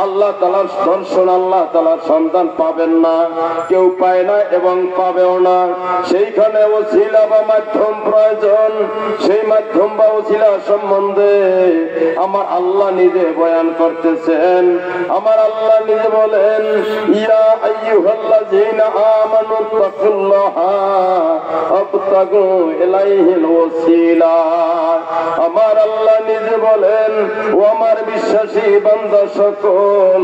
Speaker 4: আল্লাহ তাআলার দর্শন, আল্লাহ তাআলার সন্ধান পাবেন না, কেউ পায় না এবং পাবেও না। সেইখানে ওসিলা বা মাধ্যম প্রয়োজন। সেই মাধ্যম বা ওসিলা সম্বন্ধে আমার আল্লাহ নিজে বয়ান করতেছেন। আমার আল্লাহ নিজে বলেন, ইয়া আইয়ুহাল্লাযীনা আমানু তাকুল্লাহা ওয়াবতাগু ইলাইহিল ওসিলা। আমার আল্লাহ নিজে বলেন, ও আমার বিশ্বাসী বান্দা সকল,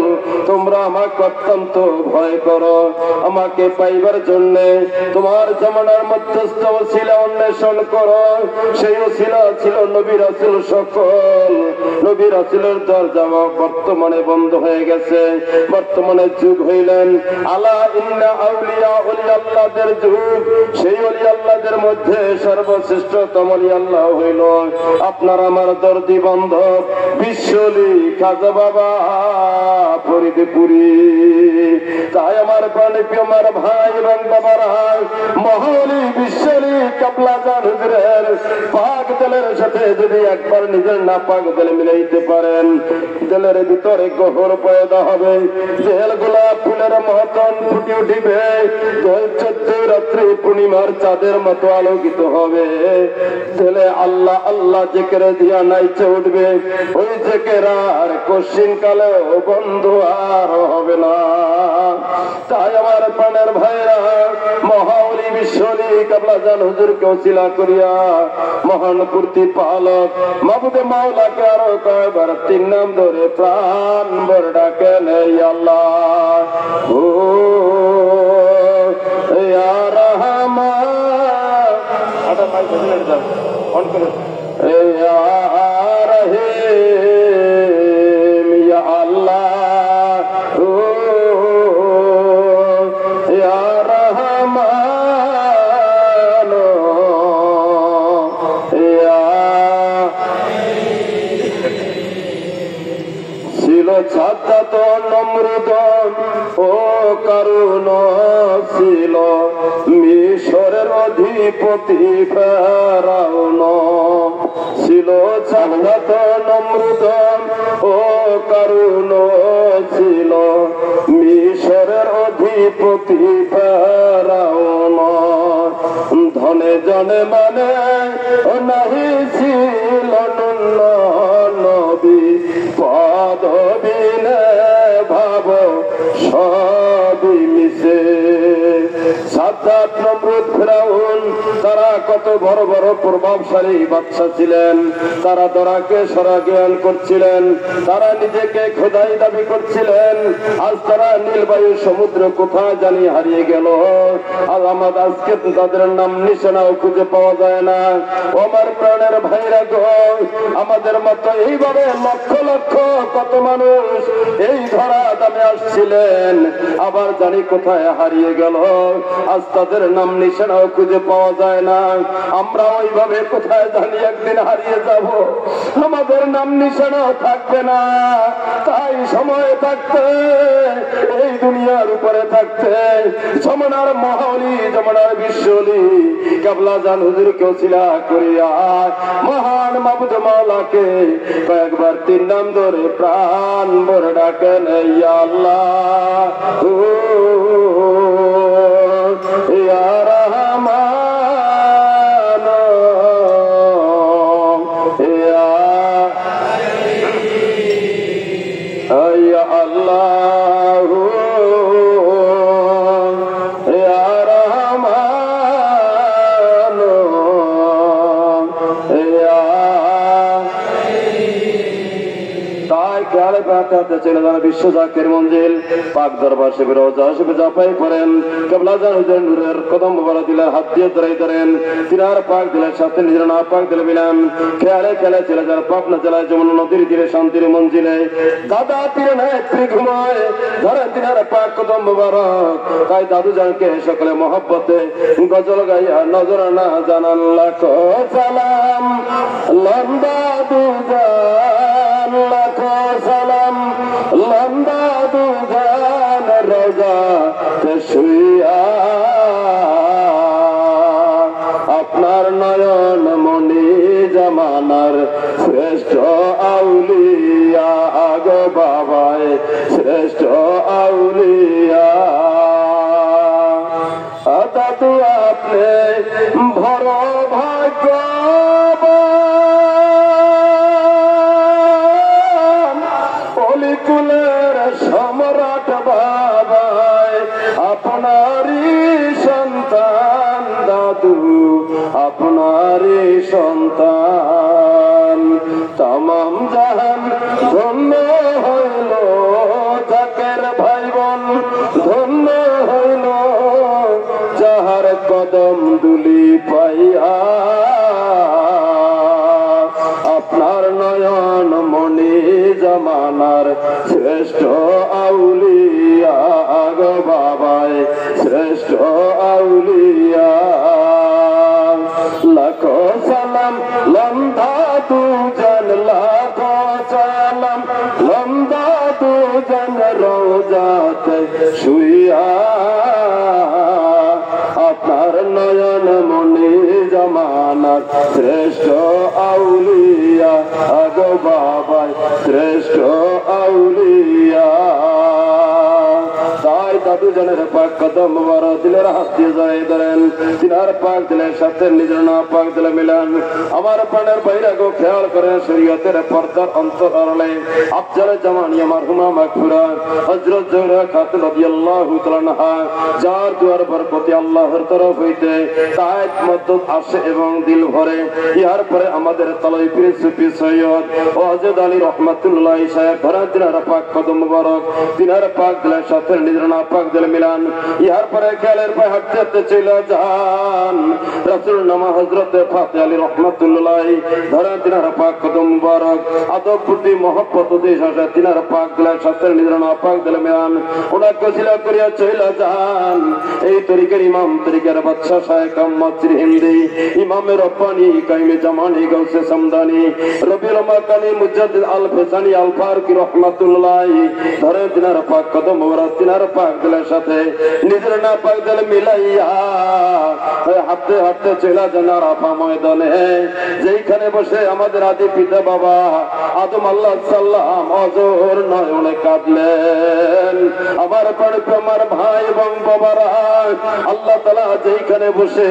Speaker 4: তোমরা আমাকে অত্যন্ত ভয় করো, আমাকে পাইবার জন্য তোমার জামানার মধ্যস্থ ওসিলা অন্বেষণ করো। সেই ওসিলা ছিল নবী রাসূল সকল। নবী রাসূলের দরজা বর্তমানে বন্ধ হয়ে গেছে। বর্তমানে যুগ হইলেন আলা ইন্না আউলিয়া ওলি আল্লাহদের যুগ। সেই ওলি আল্লাহদের মধ্যে সর্বশ্রেষ্ঠতম ওলি আল্লাহ হইল আপনার আমার দর্দি বান্ধব বিশ্বলি খাজা বাবা ফরিদপুরি। তাই আমার প্রাণপ্রিয় আমার ভাই এবং বাবারা, মহাওলি বিশ্বলি কাবলা জান হুজুরের পাক দিলের সাথে যদি একবার নিজের না পাক দিলে মিলাইতে পারেন, দিলের ভিতরে গহর পয়দা হবে, জেল গোলাপ ফুলের মতন ফুটে উঠিবে, জল 14 রাত্রি পূর্ণিমার চাঁদের মতো আলোকিত হবে, দিলে আল্লাহ আল্লাহ জিকির দিয়া নাইচে উঠবে। ওই জিকির আর কশিন কালেও বন্ধ আর হবে না। তাই আমার প্রাণের ভাইরা, মহাওলি বিশ্বলি কাবলা জান হুজুরকে ওসিলা করিয়া মহান প্রতিপালক মাবুদে মাওলাকে আরো কয়বার 3 নাম ধরে প্রাণ ভরে ডাকেন, আল্লাহ ও ইয়া রহমান, আটা মাইক বদলে দাও, অন করে, ইয়া রহিম, ইয়া আল্লাহ ও ইয়া রহমান, ইয়া ছিল ছাত্রাত নমরুদ ও কারুণ, ছিল মিশরের অধিপতি ফেরাউন। ছিল ছাত্রাত নমরুদ ও কারুণ, ছিল মিশরের অধিপতি ফেরাউন। ধনে জনে মানে নাহি ছিল নবী, পদবিনে ভাব সবই মিশে। সাদ্দাত নমরুদ ফেরাউন তারা কত বড় বড় প্রভাবশালী বাদশা ছিলেন। তারা দরাকে সরা জ্ঞান করছিলেন, তারা নিজেকে খোদাই দাবি করছিলেন। আজ তারা নীলবায়ু সমুদ্র কোথায় জানি হারিয়ে গেল। আজ আমাদের আজকে তাদের নাম নিশানাও খুঁজে পাওয়া যায় না। আমার প্রাণের ভাইরা গো, আমাদের মতো এইভাবে লক্ষ লক্ষ কত মানুষ এই ধরা দামে আসছিলেন, আবার জানি কোথায় হারিয়ে গেল। আজ তাদের নাম নিশানাও খুঁজে পাওয়া যায় না। আমরা ওইভাবে কোথায় জানি একদিন হারিয়ে যাব, আমাদের নাম নিশানাও থাকবে না। তাই সময় থাকতে, এই দুনিয়ার উপরে থাকতে, জমানার মহাওলি জমানার বিশ্বলি কাবলা জান হুজুরকে ওসিলা করিয়া মহান মাবুদ মাওলাকে কয়েকবার 3 নাম ধরে প্রাণ ভরে ডাকেন, ইয়া আল্লাহ ও ইয়া রহমান, ইয়া আল্লাহ ইয়া রহমান, ইয়া। তাই খেয়ালে পাঠাতে চলে যান বিশ্ব জাকের মঞ্জিল পাক দরবার শিবির রওজা শিবির জাপাই করেন। কেবলা জান হুজুর নূরের কদম মোবারক দিলের হাত দিয়ে ধরে ধরেন, তিনার পাক দিলের সাথে নিজের না পাক দিলে মিলান। খেয়ালে খেলে চলে যান পাবনা জেলায় যমুনা নদীর তীরে শান্তির মঞ্জিলে দাদা তীরে নাই ঘুমায় ধরেন তিনার পাক কদম মোবারক। তাই দাদু জানকে সকলে মহব্বতে গজল গাইয়া নজরানা জানান লাখো সালাম, লম্বা দুজান লাখো সালাম, লম্বা দুজান রোজা শ্রেষ্ঠ আউলিয়া গো বাবায় শ্রেষ্ঠ আউলিয়া দাদু আপনি ভর ভাগ্যবান অলিকুলের সম্রাট বাবায় আপনারই সন্তান দাদু আপনারই সন্তান তামাম জাহান ধন্য হইল জাকের ভাই বোন ধন্য হইল যাহার কদম দুলি পাইয়া আপনার নয়ন মনি জমানার শ্রেষ্ঠ আউলিয়া গো বাবায় শ্রেষ্ঠ আউলিয়া লাখো সালাম লম্বা দুজন লাখো সালাম লম্বা দুজন রোজাতে শুইয়া আপনার নয়ন মনি জমানার শ্রেষ্ঠ আউলিয়া গো বাবায় শ্রেষ্ঠ আউলিয়া তাই দাদু জনের পাক কদম বড় দিলের হাত দিয়ে জড়াই ধরেন তিনার পাক দিলের সাথে নিজের না পাক দিলে মিলান আমার প্রাণের বাইরা গো খেয়াল করেন শরীয়তের পর্দার অন্তর আড়ালে আফজালে জামানি আমার হুমা মাগফিরা হযরত জোহরা খাতুন রাদিয়াল্লাহু তাআলা আনহা যার দুয়ার বরকতে আল্লাহর তরফ হইতে তায়েত মদদ আসে এবং দিল ভরে ইহার পরে আমাদের তালাই পীর সুফি সৈয়দ ওয়াজেদ আলী রহমাতুল্লাহ সাহেব ধরা তিনার পাক কদম মুবারক তিনার পাক দিলের সাথে নিজের না পাক দিলে মিলান ইহার পরে খেয়ালের পায়ে হাঁটতে হাঁটতে চলে যান রাসূল নামা হযরত ফাতে আলী রহমাতুল্লাহ ধরা তিনার পাক কদম মুবারক আদব প্রতি মহব্বত দেশ আসে তিনার পাক দিলের সাথে নিজের না পাক দিলে মিলান ওনাকে ওসিলা করিয়া চলে যান এই তরিকার ইমাম তরিকার বাদশা শায়েখ আহমদ হিন্দি ইমামে রব্বানি কাইমে জামানি গাউসে সামদানি রবিউল মাকানি মুজাদ্দিদ আল ফেসানি আল ফারুকি রহমাতুল্লাহ ধরে তিনার পাক কদম মুবারক তিনার পাক দিলের সাথে নিজের না পাক দিলে মিলাইয়া হাঁটতে হাঁটতে চলে যান আরাফা ময়দানে যেইখানে বসে আমাদের আদি পিতা বাবা আদম আলাইহিস সালাম অজর নয়নে কাঁদলেন আমার আমার ভাই এবং বাবারা আল্লাহ তাআলা যেইখানে বসে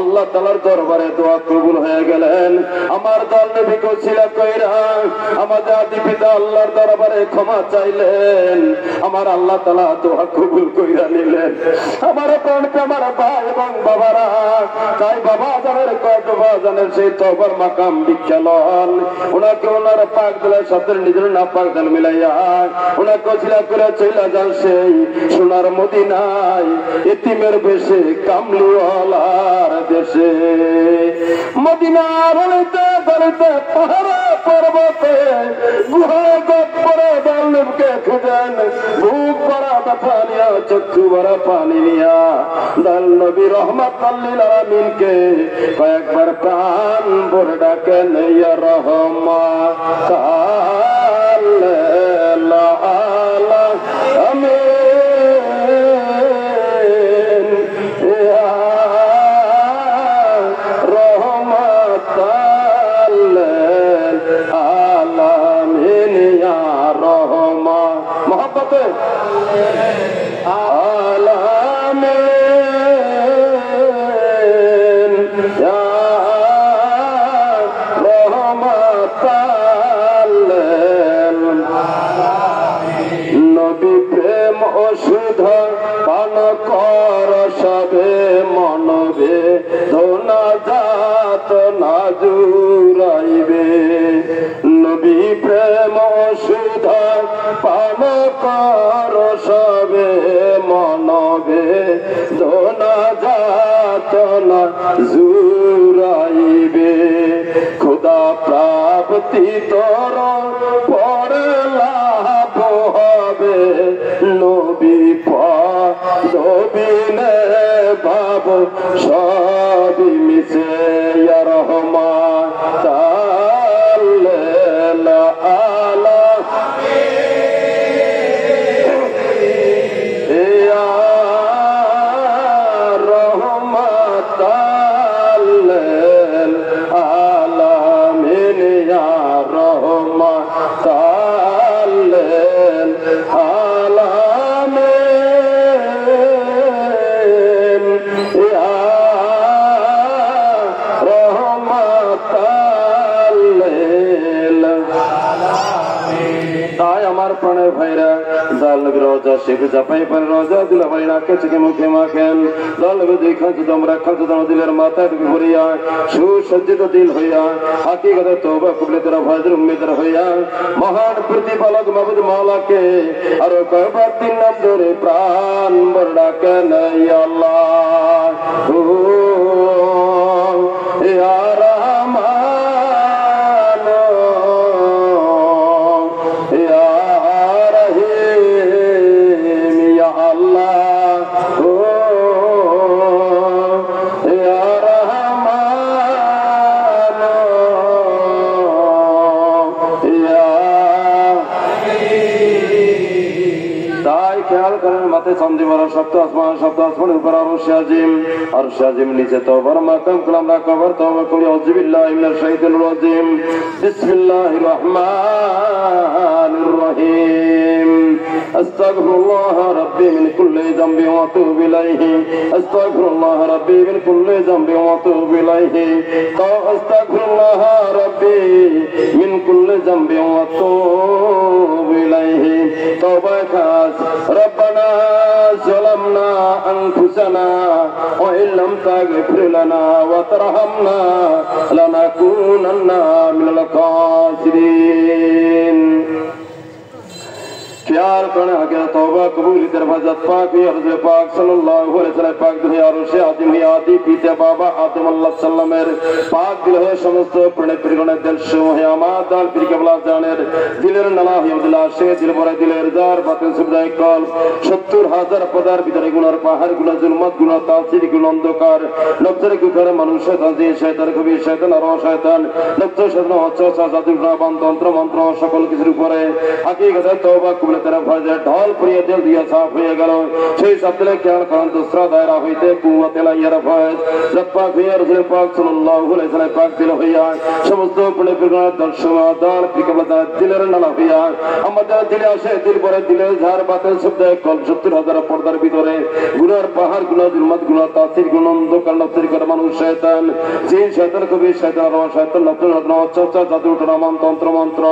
Speaker 4: আল্লাহ তাআলার দরবারে দোয়া কবুল হয়ে গেলেন আমার দল নবীকে ওসিলা কইরা আমাদের আদি পিতা আল্লাহর দরবারে ক্ষমা চাইলেন আমার আল্লাহ তাআলা দোয়া কবুল কইরা নিলেন আমার প্রাণ আমার ভাই এবং বাবারা তাই বাবা জানের কতবা জানের সেই তওবার মাকাম বিখ্যালন ওনাকে ওনার পাক দিলের সাথে নিজের না পাক দিল মিলাইয়া ওনাকে ওসিলা করে চলে যান সেই সোনার মদিনায় এতিমের বেশে কামলিওয়ালার দেশে মদিনার হইতে গলিতে পাহাড়ে পর্বতে গুহায় গপ্পরে দলকে খুঁজেন বুক ভরা ব্যথা নিয়া চক্ষু ভরা পানি নিয়া দল নবী রহমাতুল লিল আলামিনকে কয়েকবার প্রাণ ভরে ডাকেন ইয়া রহমাত নবী প্রেম ওষুধ পান কর সবে মনবে ধোনা জাত না জুড়াইবে নবী প্রেম ওষুধ পান কর সবে মনবে ধোনা জাত না জুড়াইবে খুদা প্রাপ্তি তোর পরে লাভ হবে নবী পাবিনে ভাব সবই মিশে ইয়া রহমাত আলামিন ইয়া তাই আমার প্রাণের ভাইরা জাল নবীর রওজা শেখ জাপাই পান রওজা দিলা ভাই নাকে থেকে মুখে মাখেন জাল নবী দেখান তো তোমরা খাতো তোমার দিলের মাথায় ডুবে ভরিয়া সুসজ্জিত দিল হইয়া হাকিকতে তওবা কবুল তোরা ভাজর উম্মেদর হইয়া মহান প্রতিপালক মাবুদ মাওলাকে আর কয়বার তিন নাম ধরে প্রাণ ভরে ডাকেন ইয়া আল্লাহ ও ইয়া রহমান ইয়া রহিম ইয়া আল্লাহ ও ইয়া রহমান ইয়া তাই খেয়াল করেন মাথায় চান্দি মারা সপ্ত আসমানের উপর আর শাজিম নিচে তওবার মাকাম কালাম না কবর তওবা করি আউযুবিল্লাহি মিনাশ শাইতানির রাজিম বিসমিল্লাহির রহমানির রহিম আস্তাগফিরুল্লাহ রাব্বি মিন কুল্লি যামবি ওয়া আতুবু ইলাইহি আস্তাগফিরুল্লাহ রাব্বি মিন কুল্লি যামবি ওয়া আতুবু ইলাইহি আস্তাগফিরুল্লাহ রাব্বি মিন কুল্লি যামবি ওয়া আতুবু ইলাইহি তওবা খাস রব্বানা যালামনা আনফুসানা ওয়া ইন লাম তাগফির লানা ওয়া তারহামনা লানাকুনান্না মিনাল খাসিরিন ख्याल करने आगे तौबा कबूल दरवाजा पाक अर्ज़ पाक सल्लल्लाहु अलैहि वसल्लम पाक दिल आरुश आदम आदि पीते बाबा आदम अल्लाह सल्लमेर पाक दिल है समस्त प्रणय परिगणे दिल शो है आमादाल पीर केबला जानेर दिलेर नाला है अब्दुल्लाह शे दिल भरे दिलेर जार बातिल सुबदाय कल 70000 पदार ভিতরে গুনার পাহাড় গুনাহ জুলমাত গুনাহ তাসির গুনাহ অন্ধকার নফসের কুফরে মানুষ শয়তান জিন শয়তান কবি শয়তান আর শয়তান নফস শয়তান হচ্ছে জাদু গ্রাবান তন্ত্র মন্ত্র সকল কিছুর উপরে হাকিকতে তওবা কবুল तरफ ढोल प्रिय दिल दिया साफ हो गल সেই সাবলে খেয়াল করেন দুসরা দায়রা হইতে কুওয়াতে লাইয়ার ফয়েজ জপ্পা ফিয়ার রাসূল পাক সাল্লাল্লাহু আলাইহি ওয়াসাল্লাম পাক দিল হইয়া সমস্ত পুনে বিগণ দর্শন আদার পিকবতা দিলের নালা হইয়া আমাদের দিলে আসে দিল পরে দিলে ঝাড় বাতের শব্দ কল 70000 পর্দার ভিতরে গুনার পাহাড় গুনাহ জুলমাত গুনাহ তাসির গুনাহ অন্ধকার নফসের করে মানুষ শয়তান জিন শয়তান কবি শয়তান আর শয়তান নফসের চর্চা জাদু টনামান তন্ত্র মন্ত্র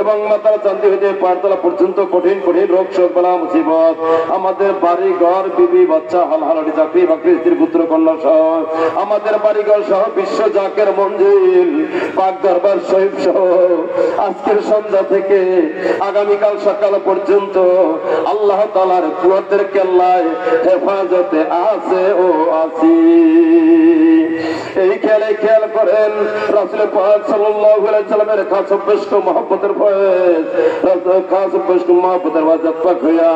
Speaker 4: এবং মাতার চান্দি হইতে পারতলা পর্যন্ত কঠিন কঠিন রোগ শোক বালা মুসিবত আমাদের বাড়ি ঘর বিবি বাচ্চা হালহালাটি চাকরি বাকরি স্ত্রী পুত্র কন্যা সহ আমাদের বাড়ি ঘর সহ বিশ্ব জাকের মঞ্জিল পাক দরবার শরীফ সহ আজকের সন্ধ্যা থেকে আগামীকাল সকাল পর্যন্ত আল্লাহ তাআলার কুদরতের কেল্লায় হেফাজতে আছে ও আসি এই খেয়াল করেন রাসূল পাক সাল্লাল্লাহু আলাইহি ওয়াসাল্লামের খাস বেশক মহব্বতের ফয়েজ রাসূল খাস বেশক মহব্বতের ওয়াজত পাক হইয়া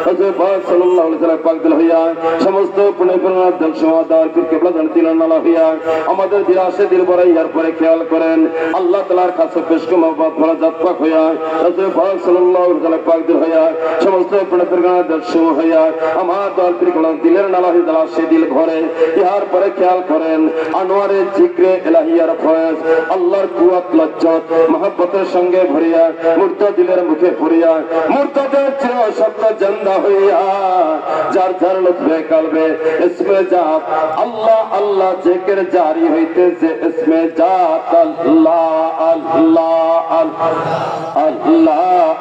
Speaker 4: রাসূল পাক সাল্লাল্লাহু আলাইহি ওয়াসাল্লাম পাক দিল হইয়া সমস্ত পুনে পুনে দিল সমাদার পীর কেবলা জান দিল নালা হইয়া আমাদের দিল আসে দিল বড়াই আর পরে খেয়াল করেন আল্লাহ তাআলার খাস বেশক মহব্বত ওয়াজত পাক হইয়া রাসূল পাক সাল্লাল্লাহু আলাইহি ওয়াসাল্লাম পাক দিল হইয়া সমস্ত পুনে পুনে দিল সম হইয়া আমার দল পীর কেবলা দিলের নালা হইয়া আসে দিল ঘরে ইহার পরে খেয়াল করেন আনোয়ারে জিক্রে ইলাহিয়ার ফয়েজ আল্লাহর কুওয়াত লজ্জত মহব্বতের সঙ্গে ভরিয়া মুর্তাদিলের মুখে পড়িয়া মুর্তাদের চির শব্দ জিন্দা হইয়া যার যার লুৎফে কলবে ইসমে জাত আল্লাহ আল্লাহ জিকির জারি হইতেছে ইসমে জাত আল্লাহ আল্লাহ আল্লাহ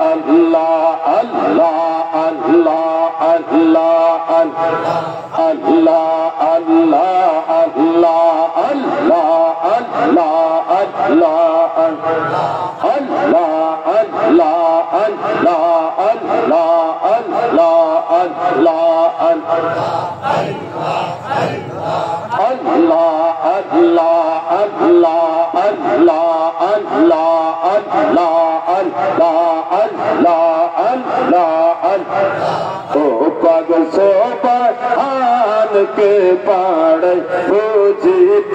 Speaker 4: আল্লাহ আল্লাহ আল্লাহ আল্লাহ আল্লাহ আল্লাহ আল্লাহ Allah, Allah, Allah, Allah, Allah, Allah, Allah, Allah, पागल सोबान के पाड़े बुझीत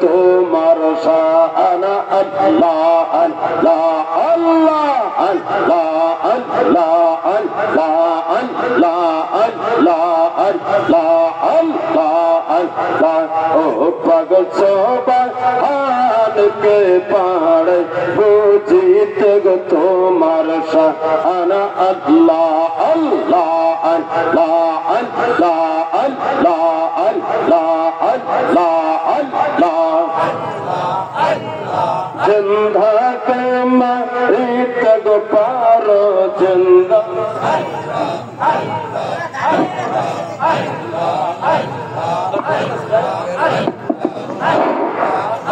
Speaker 4: तुम्हार शाना अल्लाह अल्लाह अल्लाह अल्लाह अल्लाह अल्लाह अल्लाह अल्लाह अल्लाह अल्लाह अल्लाह ओ पागल सोबान के पाड़े बुझीत तुम्हार शाना अल्लाह अल्लाह अल्लाह अल्लाह अल्लाह अल्लाह अल्लाह अल्लाह जिंदा के मरीत गो पारो জিন্দা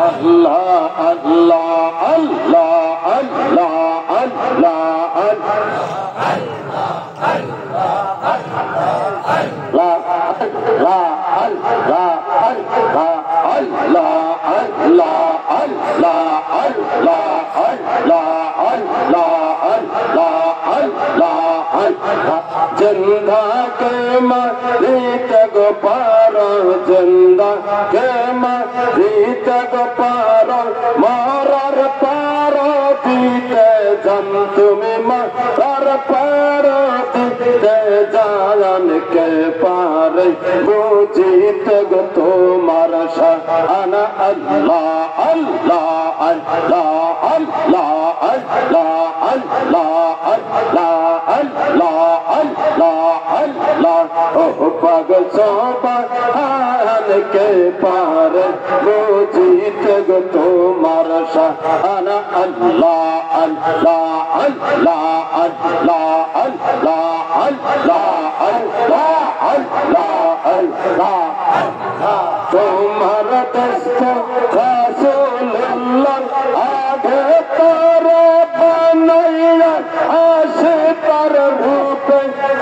Speaker 4: আল্লাহ আল্লাহ আল্লাহ আল্লাহ जिंदा के मरीत गो पारो जिंदा के मरीत गो पारो मारार पारो दीते जन तुम्हें मारार पारो दीते जान के पारे बुझीत गो तुम्हार शान अल्लाह अल्लाह अल्लाह अल्लाह अल्लाह अल्लाह अल्लाह अल्लाह अल्लाह अल्लाह ओ पग सोबान के पार वो जीत गो तुम्हार शान अल्लाह अल्लाह अल्लाह अल्लाह अल्लाह अल्लाह अल्लाह अल्लाह अल्लाह तुम्हारा दस्त रसूलुल्लाह आगे तारे बनैया आशे पर रूप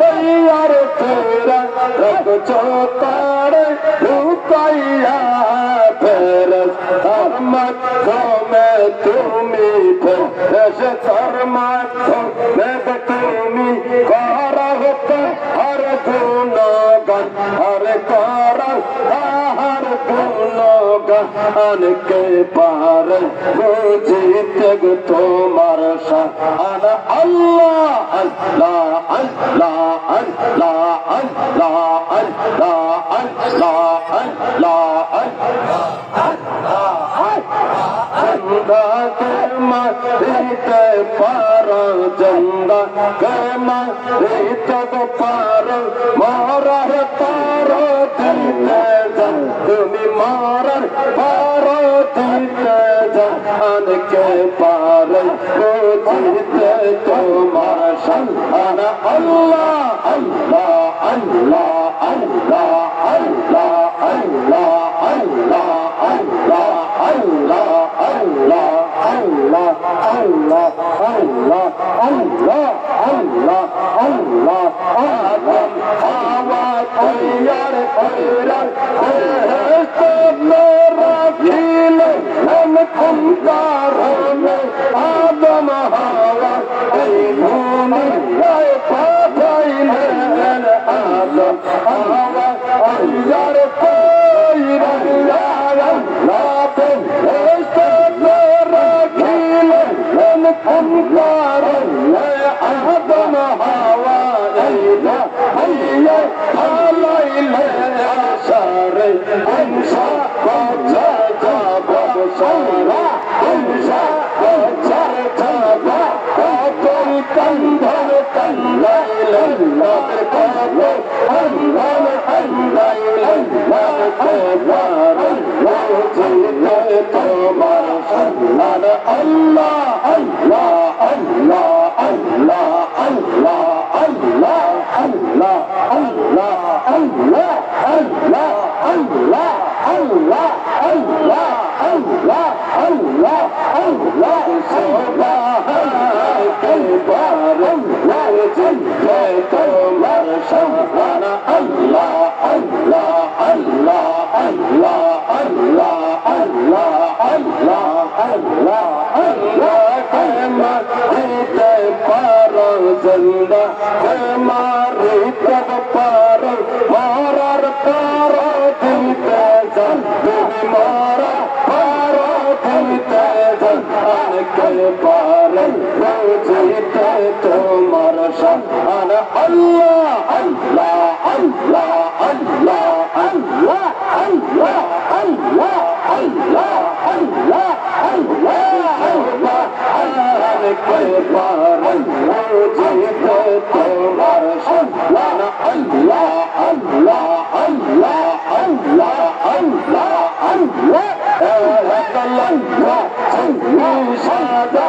Speaker 4: तैयार तेरा रग चौतारे रूपैया फिर धर्मो में तुम्हें फिर धर्मो में तुम्हें करत हर गुणगान हर कर हर गुणगान के पार वो जीत गो तुम्हार शान अल्लाह अल्लाह अल्लाह अल्लाह अल्लाह अल्लाह अल्लाह अल्लाह जिंदा के मरीत पार जिंदा के मरीत गो पार मारा तारो दीते जन तुम्हें मारा पारो दीते जान के पार वो जीते तुम्हारा शान अल्लाह अल्लाह अल्लाह अल्लाह अल्लाह अल्लाह अल्लाह अल्लाह अल्लाह अल्लाह अल्लाह अल्लाह अल्लाह अल्लाह अल्लाह अल्लाह आदम हवा तैयार तैयार तो मेरा खिल हम तुमकारों में आदम हवा भूमि गए पाइले आदम हवा तैयार तैयार लाते मेरा खिल हम तुमकारों में आदम हवा भैया हालाइले सारे इंसा बचा सारा इंसा बचा तुम कंधर कंधाइले काबो अंधर अंधाइले के पार वो जीते तुम्हार शान अल्लाह अल्लाह अल्लाह अल्लाह अल्लाह अल्लाह अल्लाह अल्लाह अल्लाह अल्लाह अल्लाह अल्लाह अल्लाह अल्लाह अल्लाह अल्लाह सुभान के पार वो जीते तुम्हार शान अल्लाह अल्लाह अल्लाह अल्लाह अल्लाह अल्लाह अल्लाह अल्लाह अल्लाह के मरीत पार जिंदा के मरीत पार मारार पारो दीते जन तुम्हें मारा पारो दीते जन के पार वो जीते तुम्हार शान अल्लाह अल्लाह अल्लाह अल्लाह अल्लाह अल्लाह अल्लाह अल्लाह अल्लाह अल्लाह के पार वो जीते तुम्हार शान अल्लाह अल्लाह अल्लाह अल्लाह अल्लाह अल्लाह सादा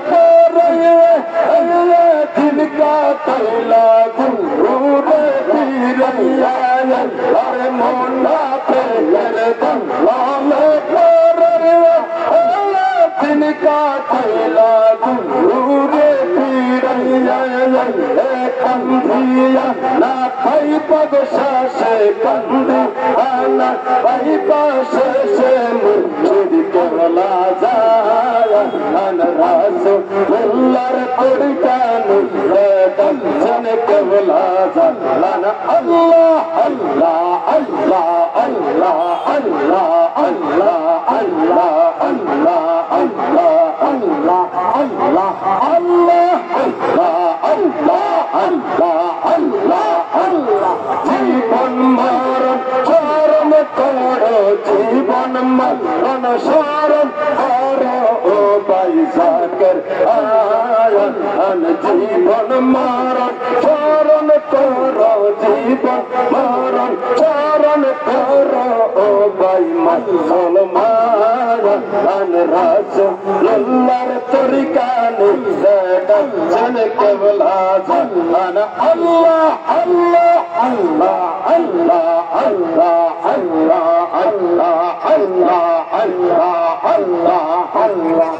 Speaker 1: ভাই পাশে কান্দে আনা ভাই পাশে মুর্শিদ কেবলা যায় আনা রাসূলুল্লাহর পরিকানু দর্শন কেবলা যায় আনা আল্লাহ আল্লাহ আল্লাহ আল্লাহ আল্লাহ আল্লাহ আল্লাহ আল্লাহ আল্লাহ আল্লাহ আল্লাহ আল্লাহ আল্লাহ আল্লাহ আল্লাহ আল্লাহ জীবন মরণ চরম করো জীবন মরণ শরণ করো ও ভাই জাকের আয়ান জীবন মরণ চরণ করো জীবন মরণ চরণ করো ও ভাই মুসলমান রাসূলুল্লাহর তরিকানে দর্শন কেবলা জান আল্লাহ আল্লাহ আল্লাহ আল্লাহ আল্লাহ আল্লাহ আল্লাহ আল্লাহ আল্লাহ আল্লাহ আল্লাহ আল্লাহ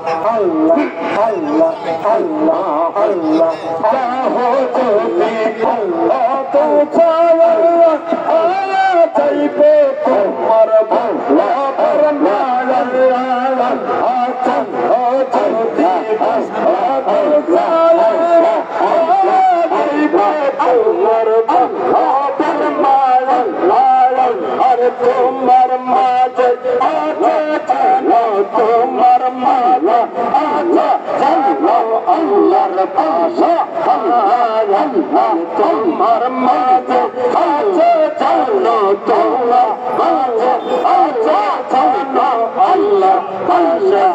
Speaker 1: আল্লাহ আল্লাহ আল্লাহ চাহো তুমি আল্লাহ তো চাওয়া আল্লাহ চাইবে তোমার ভোলা ফরমায়া আচ্ছা ও যদি তোমার মাঝে তোমার মাঝে আল্লাহর পাশা তোমার মাঝে জানো তোমার মাঝে আল্লাহ পাশা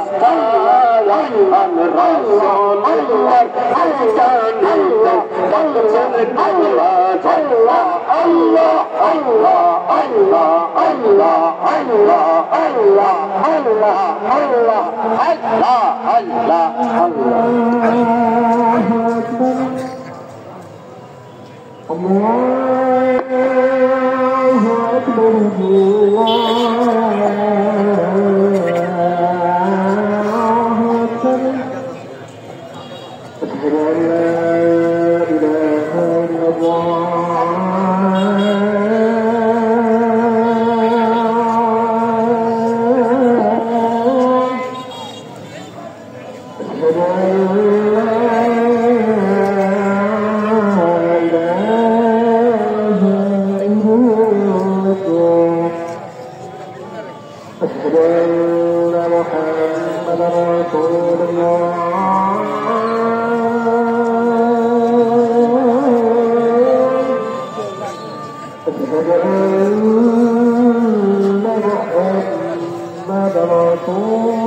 Speaker 1: রাসূলুল্লাহর জানিতে দর্শন কেবলা আল্লাহ আল্লাহ আল্লাহ আল্লাহ আল্লাহ আল্লাহ আল্লাহ আল্লাহ আল্লাহ আল্লাহ